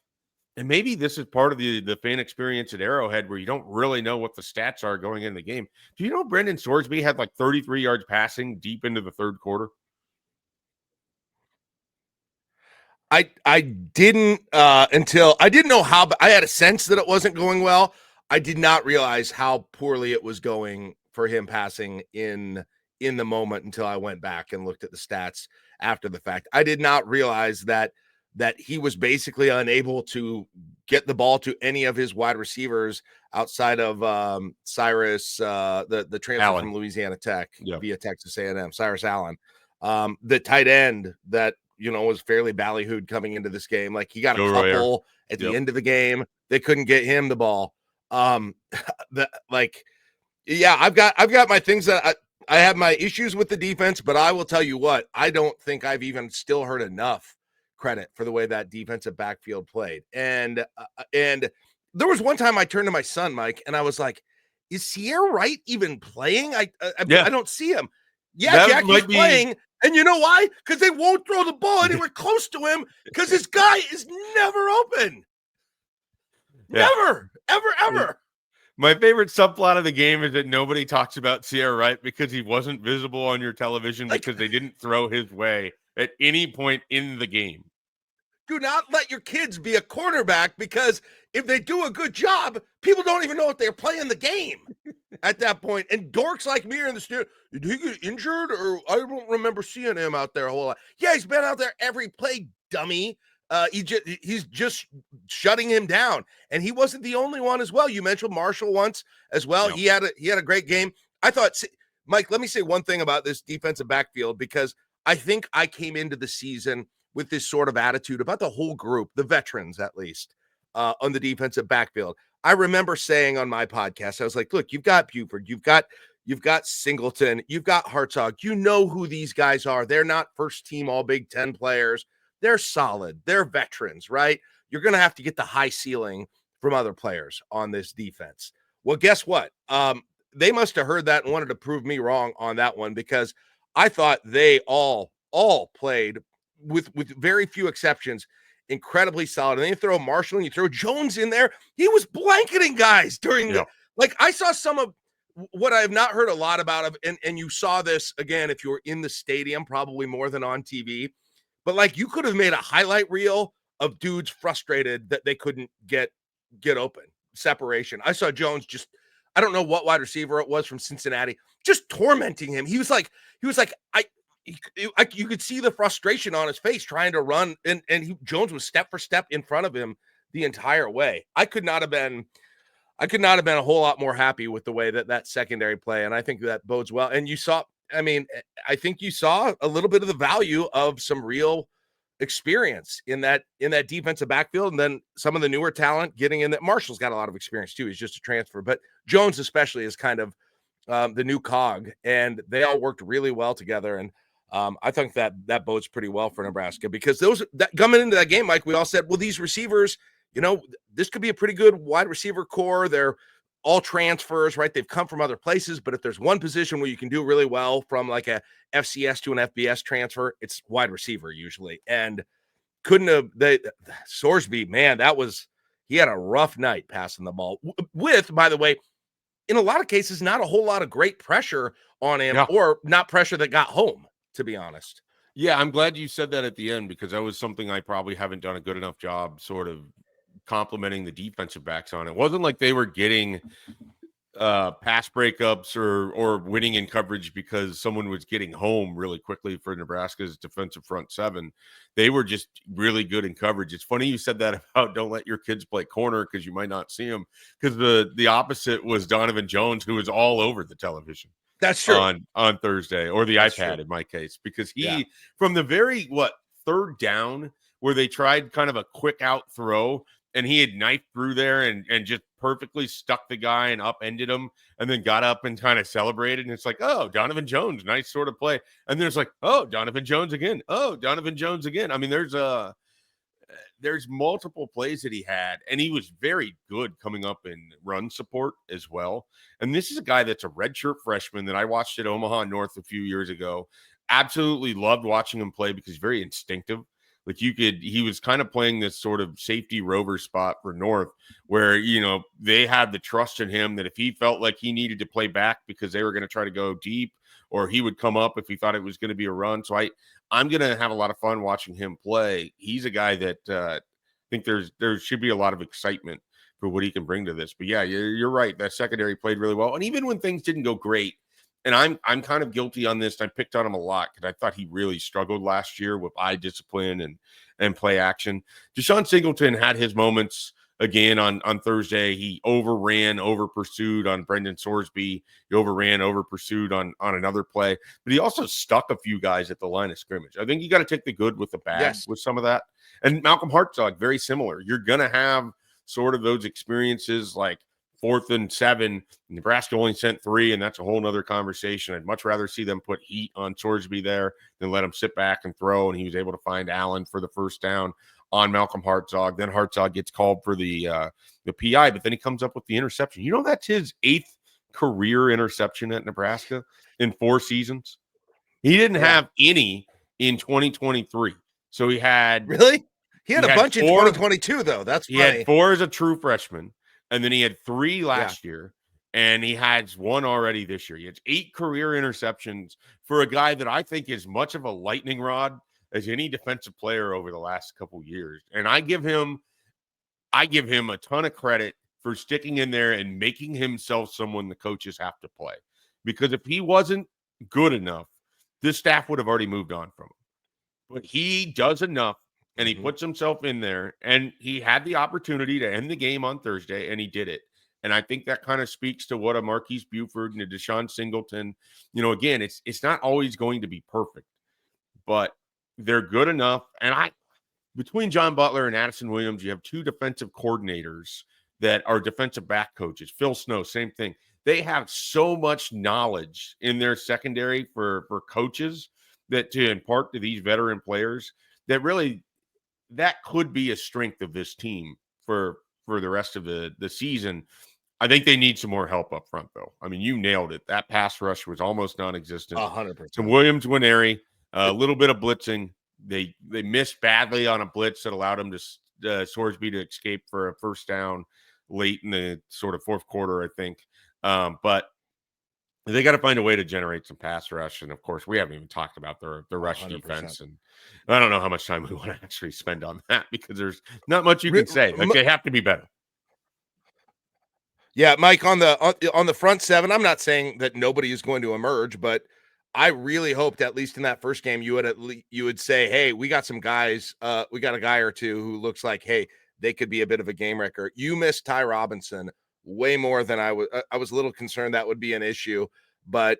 and maybe this is part of the fan experience at Arrowhead where you don't really know what the stats are going into the game. Do you know Brendan Sorsby had like 33 yards passing deep into the 3rd quarter? I didn't until I didn't know how, but I had a sense that it wasn't going well. I did not realize how poorly it was going for him passing in the moment until I went back and looked at the stats after the fact. I did not realize that he was basically unable to get the ball to any of his wide receivers outside of Cyrus, the transfer Allen from Louisiana Tech via Texas A&M, Cyrus Allen, the tight end that was fairly ballyhooed coming into this game. Like, he got a couple at the end of the game. They couldn't get him the ball. I've got my things that I have my issues with the defense, but I will tell you what, I don't think I've even still heard enough credit for the way that defensive backfield played. And there was one time I turned to my son, Mike, and I was like, is Sierra Wright even playing? I don't see him. Yeah, Jack, he's playing. And you know why? Because they won't throw the ball anywhere close to him, because his guy is never open. Never, ever. My favorite subplot of the game is that nobody talks about Sierra Wright because he wasn't visible on your television, because they didn't throw his way at any point in the game. Do not let your kids be a quarterback, because if they do a good job, people don't even know if they're playing the game at that point. And dorks like me are in the studio. Did he get injured? Or I don't remember seeing him out there a whole lot. Yeah, he's been out there every play, dummy. He's just shutting him down, and he wasn't the only one as well. You mentioned Marshall once as well. Yep. He had a great game. I thought, Mike, let me say one thing about this defensive backfield, because I think I came into the season with this sort of attitude about the whole group, the veterans at least, on the defensive backfield. I remember saying on my podcast, I was like, look, you've got Buford, you've got Singleton, you've got Hartzog. You know who these guys are. They're not first team all Big Ten players. They're solid. They're veterans, right? You're going to have to get the high ceiling from other players on this defense. Well, guess what? They must have heard that and wanted to prove me wrong on that one, because I thought they all played, with very few exceptions, incredibly solid. And then you throw Marshall and you throw Jones in there. He was blanketing guys during the, like, I saw some of what I have not heard a lot about, and you saw this again if you were in the stadium, probably more than on TV. But like, you could have made a highlight reel of dudes frustrated that they couldn't get open separation. I saw Jones just, I don't know what wide receiver it was from Cincinnati, just tormenting him. He was like, you could see the frustration on his face trying to run, and Jones was step for step in front of him the entire way. I could not have been a whole lot more happy with the way that secondary play, and I think that bodes well. And you saw, I mean, I think you saw a little bit of the value of some real experience in that defensive backfield, and then some of the newer talent getting in. That Marshall's got a lot of experience too. He's just a transfer, but Jones especially is kind of the new cog, and they all worked really well together. And I think that bodes pretty well for Nebraska, because coming into that game, Mike, we all said, well, these receivers, this could be a pretty good wide receiver core. They're all transfers, right? They've come from other places, but if there's one position where you can do really well from like a FCS to an FBS transfer, it's wide receiver usually. And Sorsby, man, he had a rough night passing the ball with, by the way, in a lot of cases, not a whole lot of great pressure on him, or not pressure that got home, to be honest. Yeah, I'm glad you said that at the end, because that was something I probably haven't done a good enough job sort of complimenting the defensive backs on. It wasn't like they were getting pass breakups or winning in coverage because someone was getting home really quickly for Nebraska's defensive front seven. They were just really good in coverage. It's funny you said that about don't let your kids play corner because you might not see them, because the opposite was Donovan Jones, who was all over the television. That's true. On Thursday, or the That's iPad true. in my case, because from the very third down where they tried kind of a quick out throw, and he had knifed through there and just perfectly stuck the guy and upended him, and then got up and kind of celebrated. And it's like, oh, Donovan Jones, nice sort of play. And there's like, oh, Donovan Jones again. Oh, Donovan Jones again. I mean, there's multiple plays that he had, and he was very good coming up in run support as well. And this is a guy that's a redshirt freshman that I watched at Omaha North a few years ago. Absolutely loved watching him play because he's very instinctive. Like he was kind of playing this sort of safety rover spot for North, where, they had the trust in him that if he felt like he needed to play back because they were going to try to go deep, or he would come up if he thought it was going to be a run. So I'm going to have a lot of fun watching him play. He's a guy that I think there should be a lot of excitement for what he can bring to this. But yeah, you're right. That secondary played really well. And even when things didn't go great, and I'm kind of guilty on this, I picked on him a lot because I thought he really struggled last year with eye discipline and play action. Deshaun Singleton had his moments again on Thursday. He over pursued on Brendan Sorsby. He over pursued on another play, but he also stuck a few guys at the line of scrimmage. I think you got to take the good with the bad with some of that. And Malcolm Hartzog, very similar. You're going to have sort of those experiences like 4th and 7. Nebraska only sent 3, and that's a whole nother conversation. I'd much rather see them put heat on Sorsby there than let him sit back and throw. And he was able to find Allen for the first down on Malcolm Hartzog. Then Hartzog gets called for the PI, but then he comes up with the interception. That's his 8th career interception at Nebraska in 4 seasons. He didn't have any in 2023. So he had a bunch in 2022 though. That's funny. He had 4 as a true freshman, and then he had 3 last year, and he has 1 already this year. He has 8 career interceptions for a guy that I think is much of a lightning rod as any defensive player over the last couple years. And I give him a ton of credit for sticking in there and making himself someone the coaches have to play. Because if he wasn't good enough, this staff would have already moved on from him. But he does enough and he puts himself in there, and he had the opportunity to end the game on Thursday, and he did it. And I think that kind of speaks to what a Marquise Buford and a Deshaun Singleton, again, it's not always going to be perfect, but they're good enough. And between John Butler and Addison Williams, you have two defensive coordinators that are defensive back coaches. Phil Snow, same thing. They have so much knowledge in their secondary for coaches that to impart to these veteran players that really that could be a strength of this team for the rest of the season. I think they need some more help up front, though. I mean, you nailed it. That pass rush was almost non-existent. 100%. So Williams, Nwaneri, a little bit of blitzing. They missed badly on a blitz that allowed them to Sorsby to escape for a first down late in the sort of fourth quarter, I think. But they got to find a way to generate some pass rush. And of course, we haven't even talked about the rush 100%. Defense. And I don't know how much time we want to actually spend on that because there's not much you can say. Like, they have to be better. Yeah, Mike, on the front seven, I'm not saying that nobody is going to emerge, but I really hoped, at least in that first game, you would say, hey, we got some guys, we got a guy or two who looks like, hey, they could be a bit of a game wrecker. You missed Ty Robinson way more than I was. I was a little concerned that would be an issue, but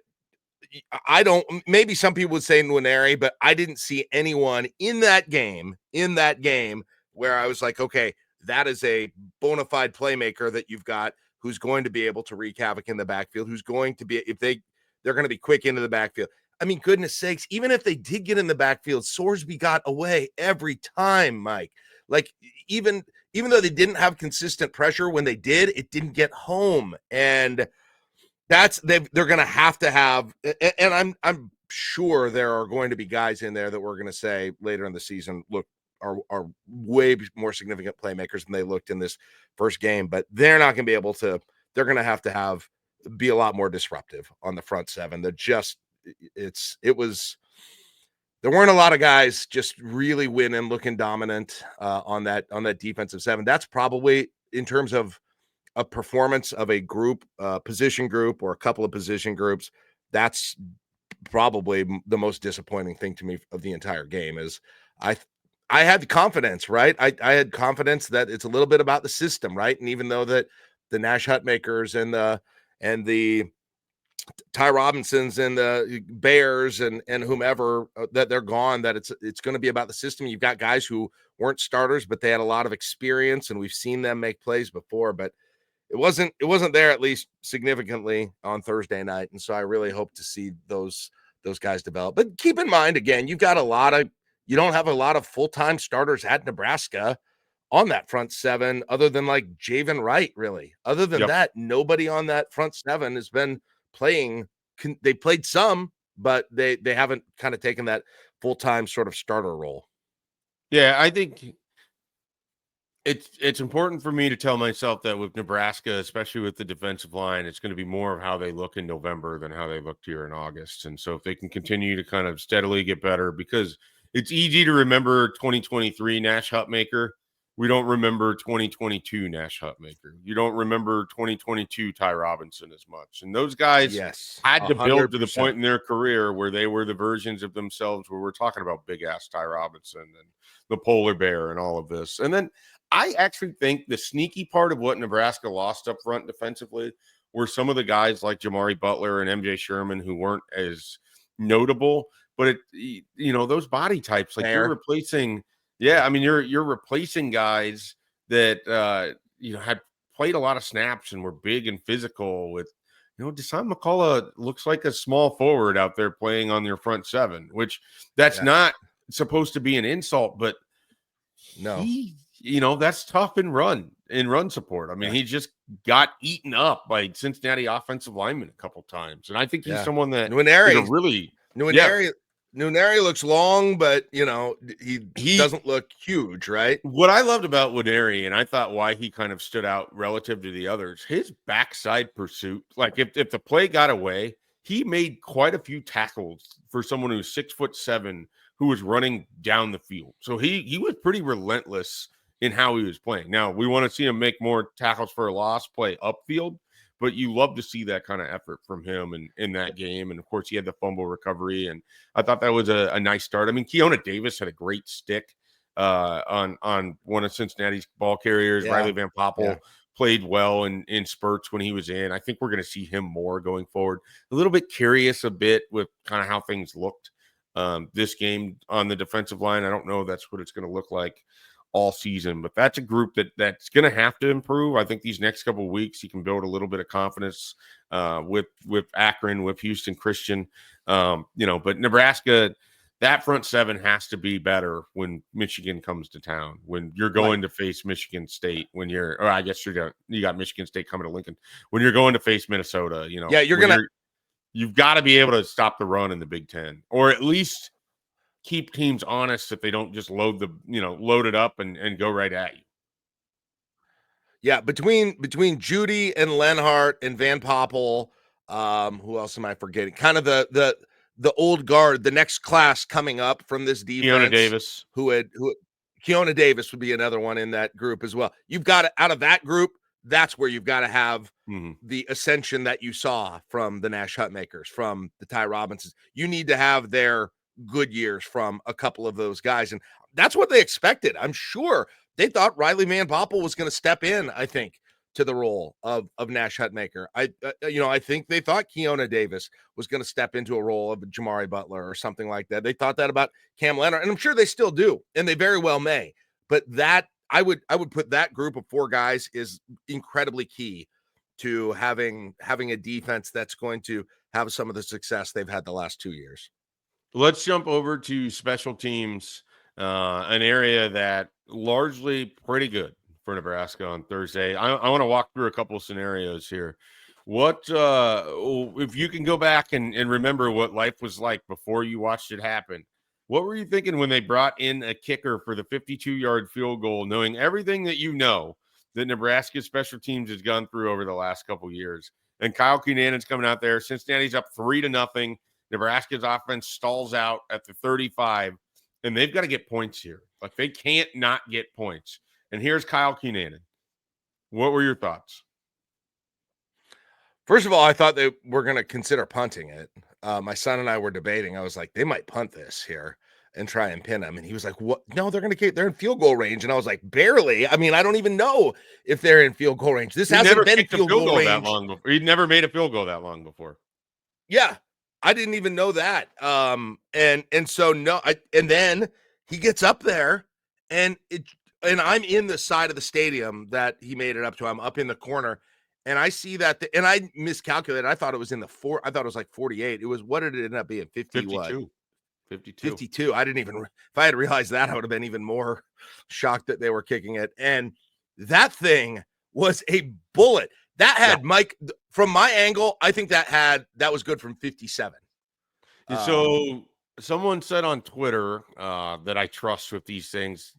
I don't. Maybe some people would say Nwaneri, but I didn't see anyone in that game where I was like, okay, that is a bona fide playmaker that you've got who's going to be able to wreak havoc in the backfield, who's going to be, if they're going to be quick into the backfield. I mean, goodness sakes, even if they did get in the backfield, Sorsby got away every time, Mike. Like, even though they didn't have consistent pressure, when they did, it didn't get home. And they're going to have, and I'm sure there are going to be guys in there that we're going to say later in the season, look, are way more significant playmakers than they looked in this first game, but they're not going to be able to. They're going to have be a lot more disruptive on the front seven. There weren't a lot of guys just really winning, looking dominant on that defensive seven. That's probably, in terms of a performance of a group, position group, or a couple of position groups, that's probably the most disappointing thing to me of the entire game. Is I had confidence, right? I had confidence that it's a little bit about the system, right? And even though that the Nash Hutmakers and the Ty Robinsons and the Bears and whomever that they're gone, that it's going to be about the system. You've got guys who weren't starters, but they had a lot of experience, and we've seen them make plays before. But it wasn't there, at least significantly, on Thursday night, and so I really hope to see those guys develop. But keep in mind, again, you don't have a lot of full-time starters at Nebraska on that front seven, other than like Javen Wright, really. Other than that, nobody on that front seven has been playing. They played some, but they haven't kind of taken that full-time sort of starter role. Yeah, I think it's important for me to tell myself that with Nebraska, especially with the defensive line, it's going to be more of how they look in November than how they looked here in August. And so if they can continue to kind of steadily get better, because it's easy to remember 2023 Nash Hutmaker. We don't remember 2022 Nash Hutmaker. You don't remember 2022 Ty Robinson as much. And those guys had to build to the point in their career where they were the versions of themselves where we're talking about big-ass Ty Robinson and the polar bear and all of this. And then I actually think the sneaky part of what Nebraska lost up front defensively were some of the guys like Jamari Butler and MJ Sherman who weren't as notable. But those body types, like you're replacing, you're replacing guys that had played a lot of snaps and were big and physical. With Deshaun McCullough looks like a small forward out there playing on your front seven, which that's not supposed to be an insult, but no, that's tough in run support. I mean, he just got eaten up by Cincinnati offensive linemen a couple times, and I think he's someone that Nwaneri looks long, but he doesn't look huge, right? What I loved about Nwaneri, and I thought why he kind of stood out relative to the others, his backside pursuit. Like if the play got away, he made quite a few tackles for someone who's 6'7", who was running down the field. So he was pretty relentless in how he was playing. Now we want to see him make more tackles for a loss, play upfield. But you love to see that kind of effort from him in that game. And, of course, he had the fumble recovery, and I thought that was a nice start. I mean, Keona Davis had a great stick on one of Cincinnati's ball carriers. Yeah. Riley Van Poppel played well in spurts when he was in. I think we're going to see him more going forward. A little bit curious a bit with kind of how things looked this game on the defensive line. I don't know if that's what it's going to look like all season, but that's a group that's going to have to improve. I think these next couple of weeks he can build a little bit of confidence with Akron, with Houston Christian, but Nebraska, that front seven has to be better when Michigan comes to town, when you're going to face Michigan State, or I guess you got Michigan State coming to Lincoln, when you're going to face Minnesota, you've got to be able to stop the run in the Big Ten, or at least keep teams honest if they don't just load it up and go right at you. Yeah, between Judy and Lenhart and Van Poppel, who else am I forgetting? Kind of the old guard, the next class coming up from this defense. Keona Davis would be another one in that group as well. You've got to, out of that group, that's where you've got to have the ascension that you saw from the Nash Hutmakers, from the Ty Robinsons. You need to have their good years from a couple of those guys, and that's what they expected. I'm sure they thought Riley Van Poppel was going to step in, I think, to the role of Nash Hutmaker. I think they thought Keona Davis was going to step into a role of Jamari Butler or something like that. They thought that about Cam Leonard, and I'm sure they still do, and they very well may. But that I would put that group of four guys is incredibly key to having a defense that's going to have some of the success they've had the last 2 years. Let's jump over to special teams, an area that largely pretty good for Nebraska on Thursday. I want to walk through a couple of scenarios here. What if you can go back and remember what life was like before you watched it happen? What were you thinking when they brought in a kicker for the 52-yard field goal, knowing everything that that Nebraska special teams has gone through over the last couple of years? And Kyle Kinanon's coming out there. Cincinnati's up 3-0. Nebraska's offense stalls out at the 35, and they've got to get points here. Like, they can't not get points. And here's Kyle Kinanon. What were your thoughts? First of all, I thought they were going to consider punting it. My son and I were debating. I was like, they might punt this here and try and pin them. And he was like, what? No, they're in field goal range. And I was like, barely. I mean, I don't even know if they're in field goal range. This hasn't been field goal range that long before. He'd never made a field goal that long before. Yeah. I didn't even know that. And then he gets up there and I'm in the side of the stadium that he made it up to. I'm up in the corner and I see that, and I miscalculated. I thought it was I thought it was like 48. It was, what did it end up being? 52. 52. I didn't even, if I had realized that, I would have been even more shocked that they were kicking it. And that thing was a bullet. That had Mike, from my angle, I think that was good from 57. So someone said on Twitter that I trust with these things,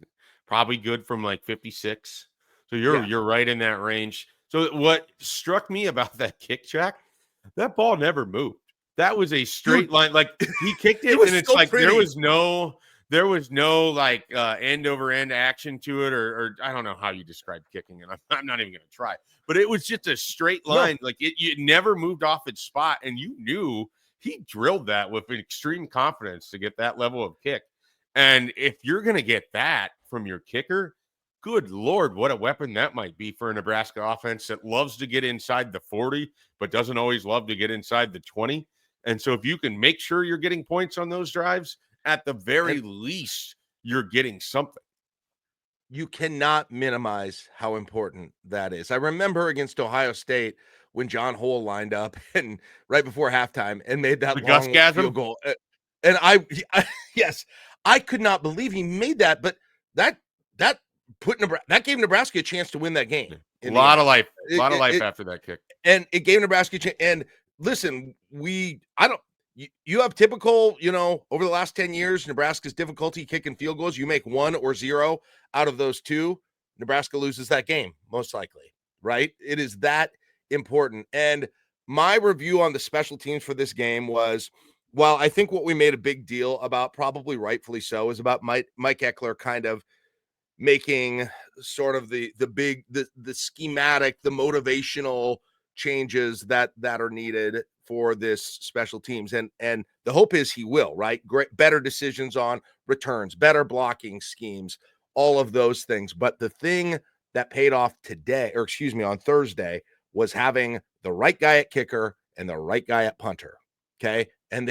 probably good from like 56. So you're right in that range. So what struck me about that kick, Jack, that ball never moved. That was a straight line. Like, he kicked it, and it's like pretty. There was no like end over end action to it, or I don't know how you describe kicking it. I'm not even going to try. But it was just a straight line. No. Like, it never moved off its spot, and you knew he drilled that with extreme confidence to get that level of kick. And if you're going to get that from your kicker, good Lord, what a weapon that might be for a Nebraska offense that loves to get inside the 40, but doesn't always love to get inside the 20. And so if you can make sure you're getting points on those drives, at the very least, you're getting something. You cannot minimize how important that is. I remember against Ohio State when John Hole lined up and right before halftime and made that long field goal. And I could not believe he made that, but that gave Nebraska a chance to win that game. A lot of life after that kick. And it gave Nebraska a chance. And listen, you have typical, over the last 10 years, Nebraska's difficulty kicking field goals. You make 1 or 0 out of those 2, Nebraska loses that game, most likely, right? It is that important. And my review on the special teams for this game was, while I think what we made a big deal about, probably rightfully so, is about Mike Eckler kind of making sort of the schematic, the motivational changes that are needed for this special teams, and the hope is he will, right? Great, better decisions on returns, better blocking schemes, all of those things. But the thing that paid off today, or excuse me, on Thursday, was having the right guy at kicker and the right guy at punter. Okay. And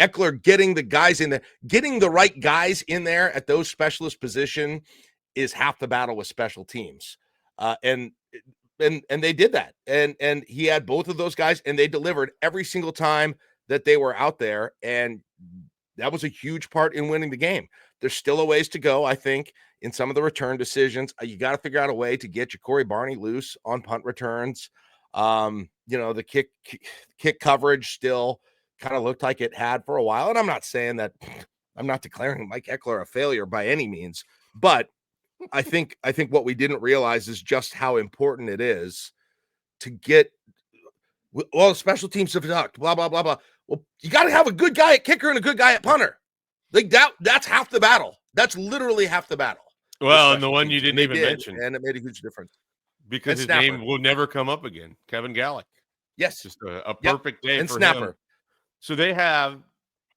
Eckler getting the guys in there, getting the right guys in there at those specialist position is half the battle with special teams. And they did that. And he had both of those guys, and they delivered every single time that they were out there. And that was a huge part in winning the game. There's still a ways to go, I think, in some of the return decisions. You got to figure out a way to get Ja'Cory Barney loose on punt returns. The kick coverage still kind of looked like it had for a while. And I'm not saying that, I'm not declaring Mike Eckler a failure by any means, but I think what we didn't realize is just how important it is to get all special teams have sucked, blah, blah, blah, blah. Well, you got to have a good guy at kicker and a good guy at punter. Like that's half the battle. That's literally half the battle. Well, and the one you didn't even mention. And it made a huge difference. Because his name will never come up again. Kevin Gallick. Yes. Just a perfect day and for snapper. him. So they have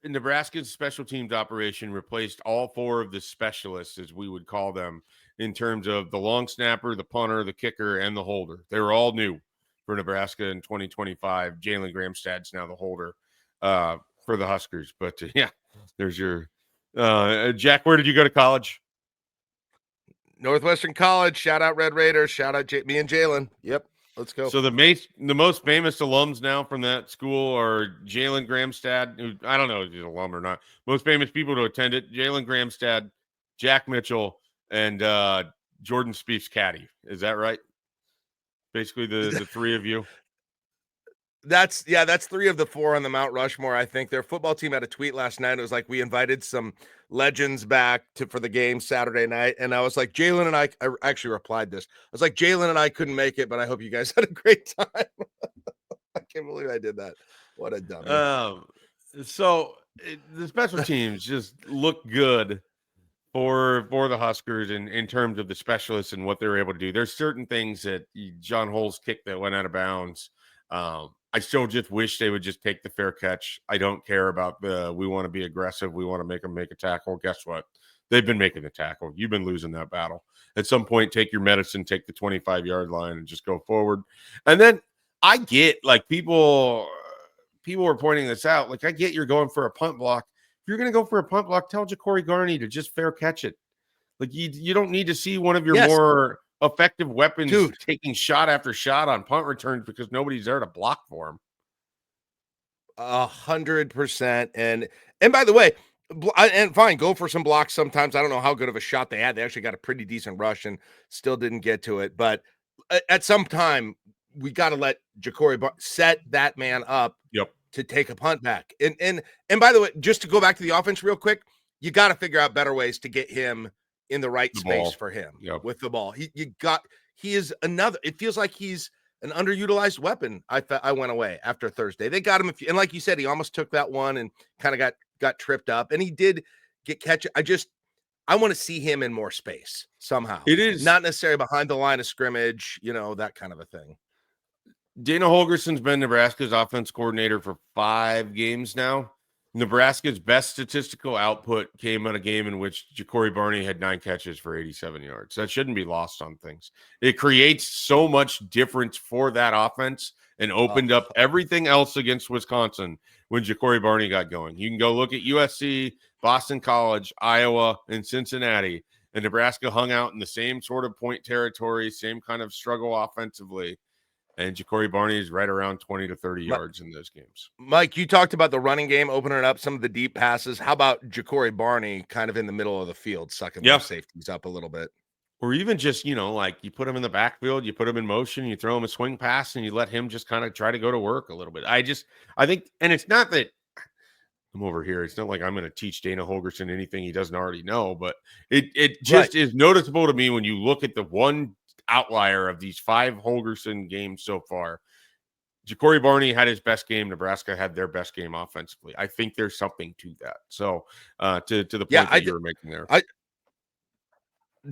Nebraska's special teams operation replaced all four of the specialists, as we would call them, in terms of the long snapper, the punter, the kicker, and the holder. They were all new for Nebraska in 2025. Jalen Gramstad's now the holder for the Huskers. But yeah, there's your Jack. Where did you go to college? Northwestern College. Shout out Red Raiders. Shout out me and Jalen. Yep. Let's go. So the most famous alums now from that school are Jalen Gramstad, who I don't know if he's an alum or not. Most famous people to attend it: Jalen Gramstad, Jack Mitchell, and Jordan Spieth's caddy. Is that right? Basically, the three of you. That's three of the four on the Mount Rushmore. I think their football team had a tweet last night. It was like, we invited some legends back for the game Saturday night. And I was like, Jalen and I actually replied this. I was like, Jalen and I couldn't make it, but I hope you guys had a great time. I can't believe I did that. What a dummy. The special teams just look good for the Huskers in terms of the specialists and what they're able to do. There's certain things that John Hull's kick that went out of bounds. I still just wish they would just take the fair catch. I don't care about we want to be aggressive. We want to make them make a tackle. Guess what? They've been making the tackle. You've been losing that battle. At some point, take your medicine, take the 25-yard line, and just go forward. And then I get, like, people were pointing this out. Like, I get you're going for a punt block. If you're going to go for a punt block, tell Ja'Cory Barney to just fair catch it. Like, you don't need to see one of your more effective weapons taking shot after shot on punt returns because nobody's there to block for him. 100%. And by the way, and fine, go for some blocks sometimes. I don't know how good of a shot they had. They actually got a pretty decent rush and still didn't get to it. But at some time, we got to let Ja'Cory set that man up to take a punt back. And by the way, just to go back to the offense real quick, you got to figure out better ways to get him in the right space for him with the ball. He is another, it feels like he's an underutilized weapon. I went away after Thursday. They got him. And like you said, he almost took that one and kind of got tripped up, and he did get catch. I want to see him in more space somehow. It is not necessarily behind the line of scrimmage, that kind of a thing. Dana Holgerson's been Nebraska's offense coordinator for 5 games now. Nebraska's best statistical output came in a game in which Ja'Cory Barney had 9 catches for 87 yards. That shouldn't be lost on things. It creates so much difference for that offense and opened up everything else against Wisconsin when Ja'Cory Barney got going. You can go look at USC, Boston College, Iowa, and Cincinnati, and Nebraska hung out in the same sort of point territory, same kind of struggle offensively. And Ja'Cory Barney is right around 20 to 30 yards in those games. Mike, you talked about the running game, opening up some of the deep passes. How about Ja'Cory Barney kind of in the middle of the field, sucking those safeties up a little bit? Or even just, like you put him in the backfield, you put him in motion, you throw him a swing pass, and you let him just kind of try to go to work a little bit. I think, and it's not that I'm over here. It's not like I'm going to teach Dana Holgerson anything he doesn't already know, but it just is noticeable to me when you look at the one outlier of these 5 Holgerson games so far. Ja'Cory Barney had his best game. Nebraska had their best game offensively. I think there's something to that. So to the point that you were making there.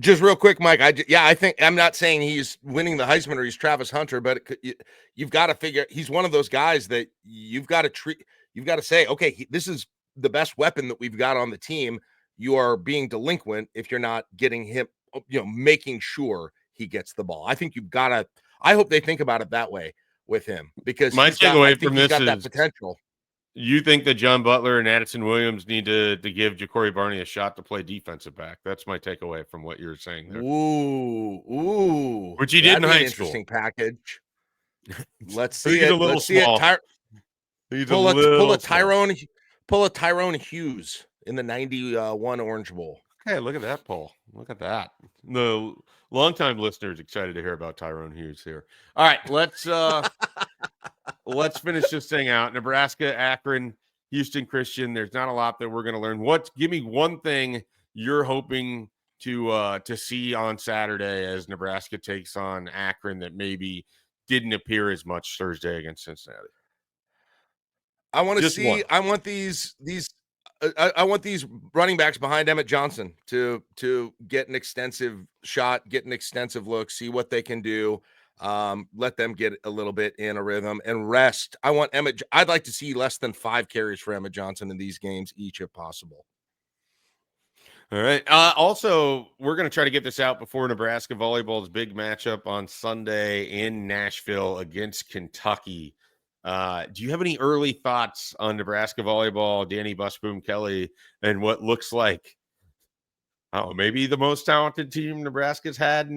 Just real quick, Mike. I think I'm not saying he's winning the Heisman or he's Travis Hunter, but you've got to figure he's one of those guys that you've got to treat. You've got to say, okay, this is the best weapon that we've got on the team. You are being delinquent if you're not getting him, making sure he gets the ball. I think you've got to. I hope they think about it that way with him because My I takeaway think from he's this got that is potential. you think that John Butler and Addison Williams need to give Ja'Cory Barney a shot to play defensive back. That's my takeaway from what you were saying there. Ooh, Which he did in that'd be an high school. interesting package. Let's I think see he's a it. little Let's see it. small. He's a Pull little a small. Tyrone Hughes in the 91 Orange Bowl. Okay, look at that poll. Look at that. The longtime listeners excited to hear about Tyrone Hughes here. All right, let's finish this thing out. Nebraska, Akron, Houston Christian. There's not a lot that we're going to learn. Give me one thing you're hoping to see on Saturday as Nebraska takes on Akron that maybe didn't appear as much Thursday against Cincinnati. I want to Just see. one. I want I want these running backs behind Emmett Johnson to get an extensive shot, get an extensive look, see what they can do. Let them get a little bit in a rhythm and rest. I'd like to see less than 5 carries for Emmett Johnson in these games each, if possible. All right. Also, we're going to try to get this out before Nebraska volleyball's big matchup on Sunday in Nashville against Kentucky. Do you have any early thoughts on Nebraska volleyball, Danny Busboom Kelly, and what looks like, maybe the most talented team Nebraska's had,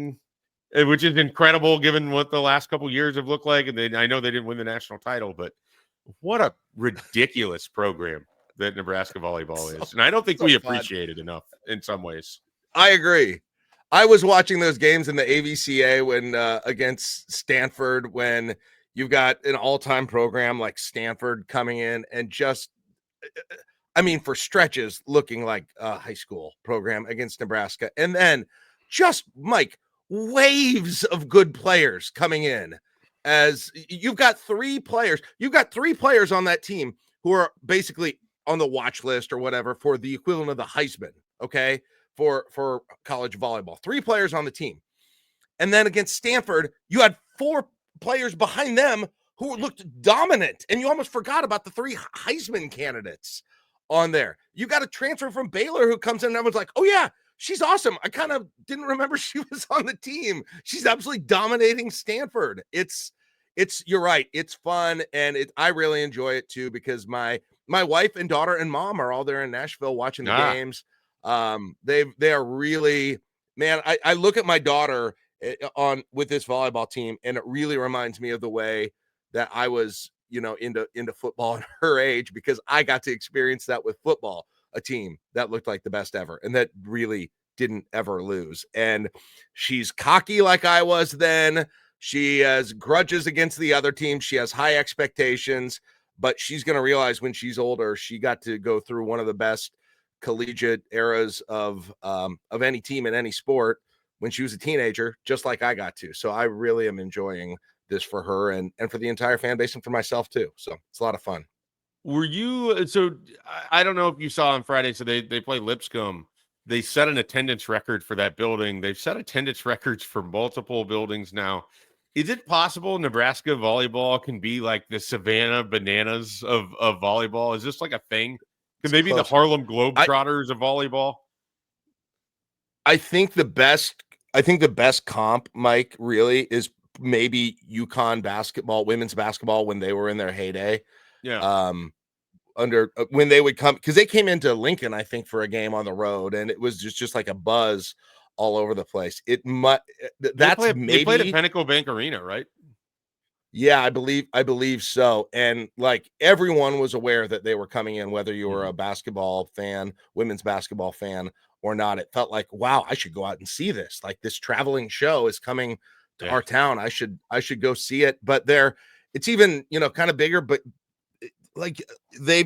which is incredible given what the last couple years have looked like? And I know they didn't win the national title, but what a ridiculous program that Nebraska volleyball is. And I don't think we appreciate it enough in some ways. I agree. I was watching those games in the AVCA when against Stanford, when you've got an all-time program like Stanford coming in and just, for stretches looking like a high school program against Nebraska. And then just, Mike, waves of good players coming in as you've got 3 players. You've got 3 players on that team who are basically on the watch list or whatever for the equivalent of the Heisman, okay, for college volleyball. 3 players on the team. And then against Stanford, you had 4 players behind them who looked dominant, and you almost forgot about the 3 Heisman candidates on there. You got a transfer from Baylor who comes in and everyone's like, oh yeah, she's awesome. I kind of didn't remember she was on the team. She's absolutely dominating Stanford. You're right. It's fun. And I really enjoy it too, because my wife and daughter and mom are all there in Nashville watching the games. They are really, man, I look at my daughter with this volleyball team, and it really reminds me of the way that I was, into football at her age, because I got to experience that with football, a team that looked like the best ever and that really didn't ever lose. And she's cocky like I was then. She has grudges against the other team. She has high expectations, but she's going to realize when she's older, she got to go through one of the best collegiate eras of any team in any sport when she was a teenager, just like I got to. So I really am enjoying this for her and for the entire fan base and for myself too. So it's a lot of fun. Were you, so I don't know if you saw on Friday, so they play Lipscomb. They set an attendance record for that building. They've set attendance records for multiple buildings now. Is it possible Nebraska volleyball can be like the Savannah Bananas of volleyball? Is this like a thing? Can they be the Harlem Globetrotters of volleyball? I think the best comp, Mike, really is maybe UConn basketball, women's basketball, when they were in their heyday. Yeah. When they would come, because they came into Lincoln, I think, for a game on the road, and it was just like a buzz all over the place. They played at Pinnacle Bank Arena, right? Yeah, I believe so. And like everyone was aware that they were coming in, whether you were a basketball fan, women's basketball fan or not. It felt like, wow, I should go out and see this. Like, this traveling show is coming to our town. I should go see it. But it's even, kind of bigger, but like they're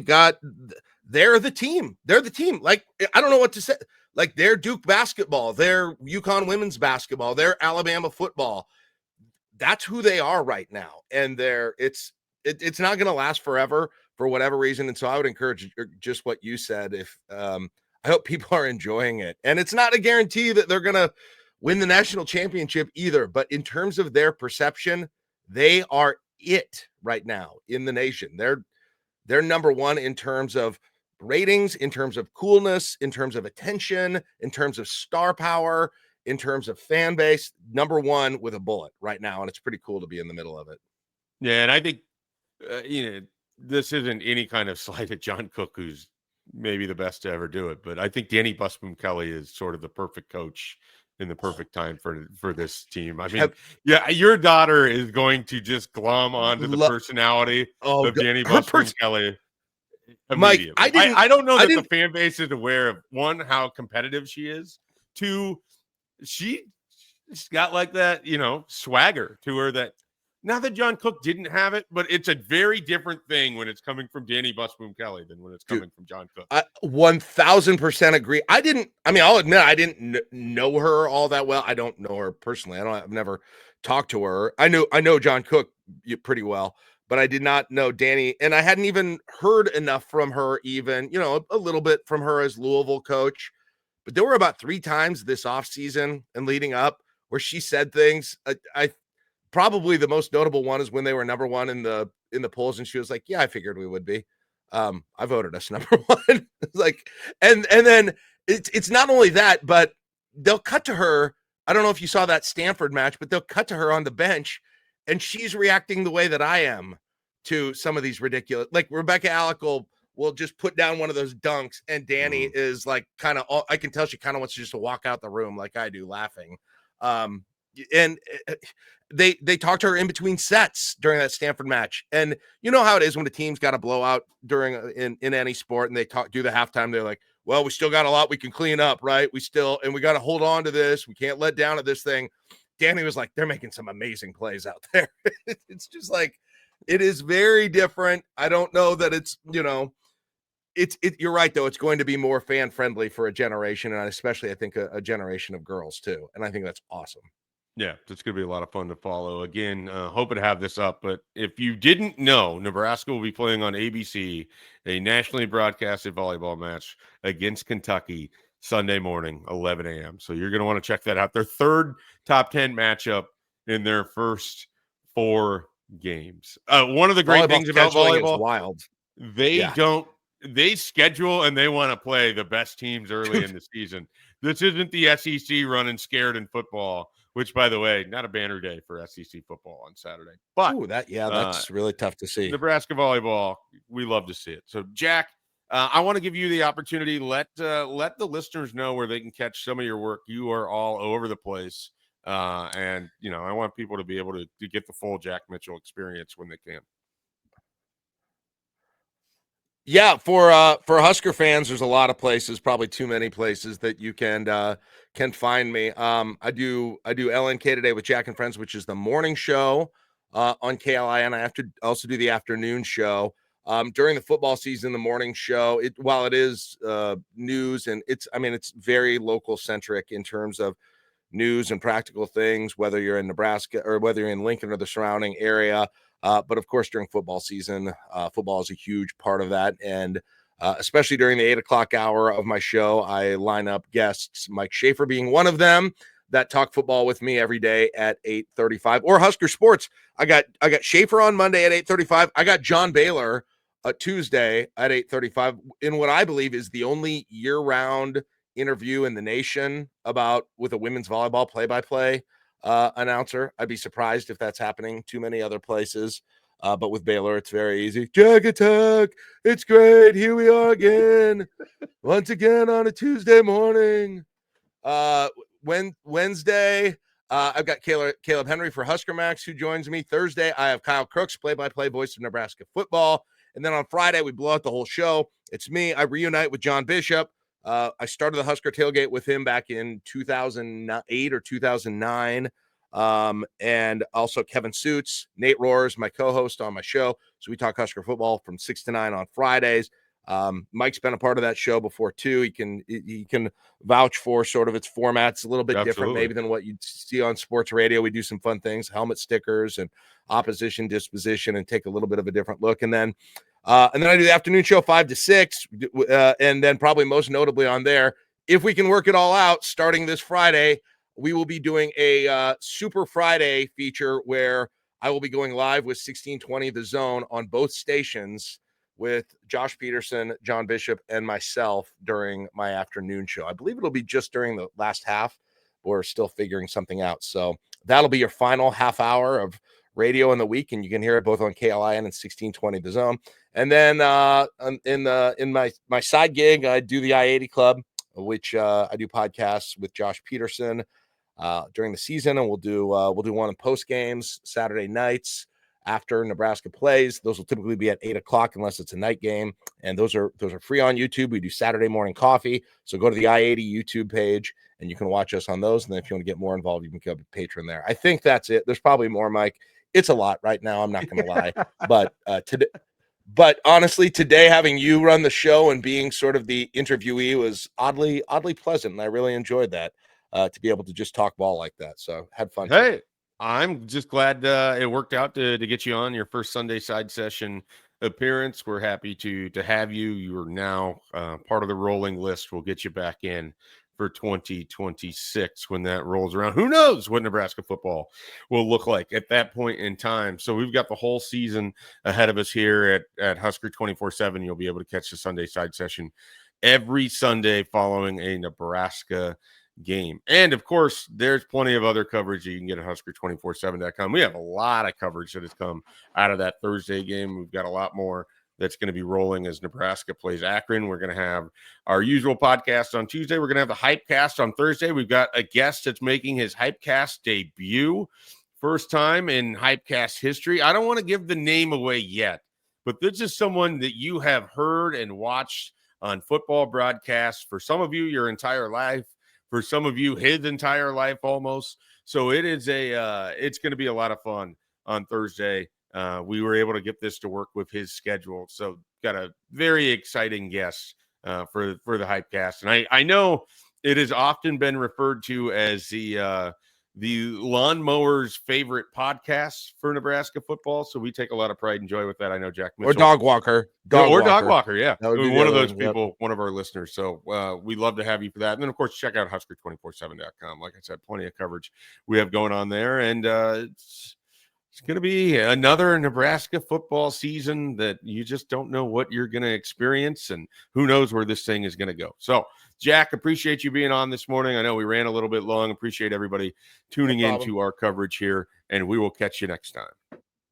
the team. They're the team. Like, I don't know what to say. Like, they're Duke basketball, they're UConn women's basketball, they're Alabama football. That's who they are right now. And it's not going to last forever for whatever reason. And so I would encourage just what you said. If I hope people are enjoying it. And it's not a guarantee that they're going to win the national championship either. But in terms of their perception, they are it right now in the nation. They're number one in terms of ratings, in terms of coolness, in terms of attention, in terms of star power, in terms of fan base. Number one with a bullet right now. And it's pretty cool to be in the middle of it. Yeah, and I think, this isn't any kind of slight at John Cook, who's maybe the best to ever do it, but I think Danny Busboom Kelly is sort of the perfect coach in the perfect time for this team. I mean, yeah, your daughter is going to just glom onto the personality of Danny Busboom Kelly immediately. Mike, I don't know that the fan base is aware of, one, how competitive she is, two, she's got like that, swagger to her that, not that John Cook didn't have it, but it's a very different thing when it's coming from Danny Busboom Kelly than when it's coming from John Cook. I 1000% agree. I'll admit I didn't know her all that well. I don't know her personally. I've never talked to her. I know John Cook pretty well, but I did not know Danny, and I hadn't even heard enough from her, even, a little bit from her as Louisville coach. But there were about 3 times this offseason and leading up where she said things. I probably the most notable one is when they were number one in the polls, and she was like, "Yeah, I figured we would be. I voted us number one." Like, and then it's not only that, but they'll cut to her. I don't know if you saw that Stanford match, but they'll cut to her on the bench, and she's reacting the way that I am to some of these ridiculous. Like Rebecca Alec will just put down one of those dunks, and Danny is like kind of. I can tell she kind of wants to just walk out the room like I do, laughing. And they talked to her in between sets during that Stanford match. And you know how it is when a team's got a blowout in any sport, and they do the halftime. They're like, well, we still got a lot we can clean up, right? And we got to hold on to this. We can't let down at this thing. Danny was like, they're making some amazing plays out there. It's just like, it is very different. I don't know that it's, you're right, though. It's going to be more fan friendly for a generation. And especially, I think, a generation of girls too. And I think that's awesome. Yeah, it's going to be a lot of fun to follow. Again, hoping to have this up. But if you didn't know, Nebraska will be playing on ABC a nationally broadcasted volleyball match against Kentucky Sunday morning, 11 a.m. So you're going to want to check that out. Their third top 10 matchup in their first 4 games. One of the great things about volleyball is wild. They schedule and they want to play the best teams early in the season. This isn't the SEC running scared in football, which, by the way, not a banner day for SEC football on Saturday. But that's really tough to see. Nebraska volleyball, we love to see it. So, Jack, I want to give you the opportunity. Let the listeners know where they can catch some of your work. You are all over the place, and I want people to be able to get the full Jack Mitchell experience when they can. Yeah, for Husker fans, there's a lot of places, probably too many places that you can find me. I do LNK Today with Jack and Friends, which is the morning show on KLIN. I have to also do the afternoon show. During the football season, the morning show, while it is news, and it's very local centric in terms of news and practical things, whether you're in Nebraska or whether you're in Lincoln or the surrounding area. But of course, during football season, football is a huge part of that. And especially during the 8:00 hour of my show, I line up guests, Mike Schaefer being one of them, that talk football with me every day at 8:35, or Husker Sports. I got Schaefer on Monday at 8:35. I got John Baylor Tuesday at 8:35 in what I believe is the only year-round interview in the nation with a women's volleyball play-by-play announcer. I'd be surprised if that's happening too many other places. But with Baylor, it's very easy. Jag Attack, it's great. Here we are again, once again on a Tuesday morning. Wednesday, I've got Caleb Henry for Husker Max, who joins me. Thursday, I have Kyle Crooks, play-by-play voice of Nebraska football. And then on Friday, we blow out the whole show. It's me. I reunite with John Bishop. I started the Husker Tailgate with him back in 2008 or 2009. And also Kevin Suits, Nate Roars, my co-host on my show. So we talk Husker football from 6 to 9 on Fridays. Mike's been a part of that show before too. He can vouch for sort of its formats, a little bit different maybe than what you'd see on sports radio. We do some fun things, helmet stickers and opposition disposition, and take a little bit of a different look. And then And then I do the afternoon show 5 to 6. And then probably most notably on there, if we can work it all out, starting this Friday, we will be doing a Super Friday feature where I will be going live with 1620 The Zone on both stations with Josh Peterson, John Bishop, and myself during my afternoon show. I believe it'll be just during the last half. We're still figuring something out. So that'll be your final half hour of radio in the week, and you can hear it both on KLIN and 1620 The Zone. And then in my side gig, I do the I-80 Club, which I do podcasts with Josh Peterson during the season, and we'll do one in post games Saturday nights after Nebraska plays. Those will typically be at 8:00 unless it's a night game, and those are free on YouTube. We do Saturday morning coffee, so go to the I-80 YouTube page and you can watch us on those. And then if you want to get more involved, you can become a patron there. I think that's it. There's probably more, Mike. It's a lot right now, I'm not going to lie, but honestly, today having you run the show and being sort of the interviewee was oddly pleasant, and I really enjoyed that. To be able to just talk ball like that. So had fun. Hey, today. I'm just glad it worked out to get you on your first Sunday side session appearance. We're happy to have you. You are now part of the rolling list. We'll get you back in for 2026 when that rolls around. Who knows what Nebraska football will look like at that point in time. So we've got the whole season ahead of us here at Husker 24/7. You'll be able to catch the Sunday side session every Sunday following a Nebraska game. And of course, there's plenty of other coverage you can get at Husker247.com. We have a lot of coverage that has come out of that Thursday game. We've got a lot more that's going to be rolling as Nebraska plays Akron. We're going to have our usual podcast on Tuesday. We're going to have the Hypecast on Thursday. We've got a guest that's making his Hypecast debut. First time in Hypecast history. I don't want to give the name away yet, but this is someone that you have heard and watched on football broadcasts for some of you your entire life. For some of you, his entire life almost. So it is it's going to be a lot of fun on Thursday. We were able to get this to work with his schedule. So got a very exciting guest for the Hypecast. And I know it has often been referred to as the lawnmower's favorite podcast for Nebraska football. So we take a lot of pride and joy with that. I know Jack Mitchell. Or dog walker. Dog walker, yeah. One of those people, yep. One of our listeners. So we'd love to have you for that. And then, of course, check out Husker247.com. Like I said, plenty of coverage we have going on there. And it's going to be another Nebraska football season that you just don't know what you're going to experience. And who knows where this thing is going to go. So, Jack, appreciate you being on this morning. I know we ran a little bit long. Appreciate everybody tuning into our coverage here. And we will catch you next time.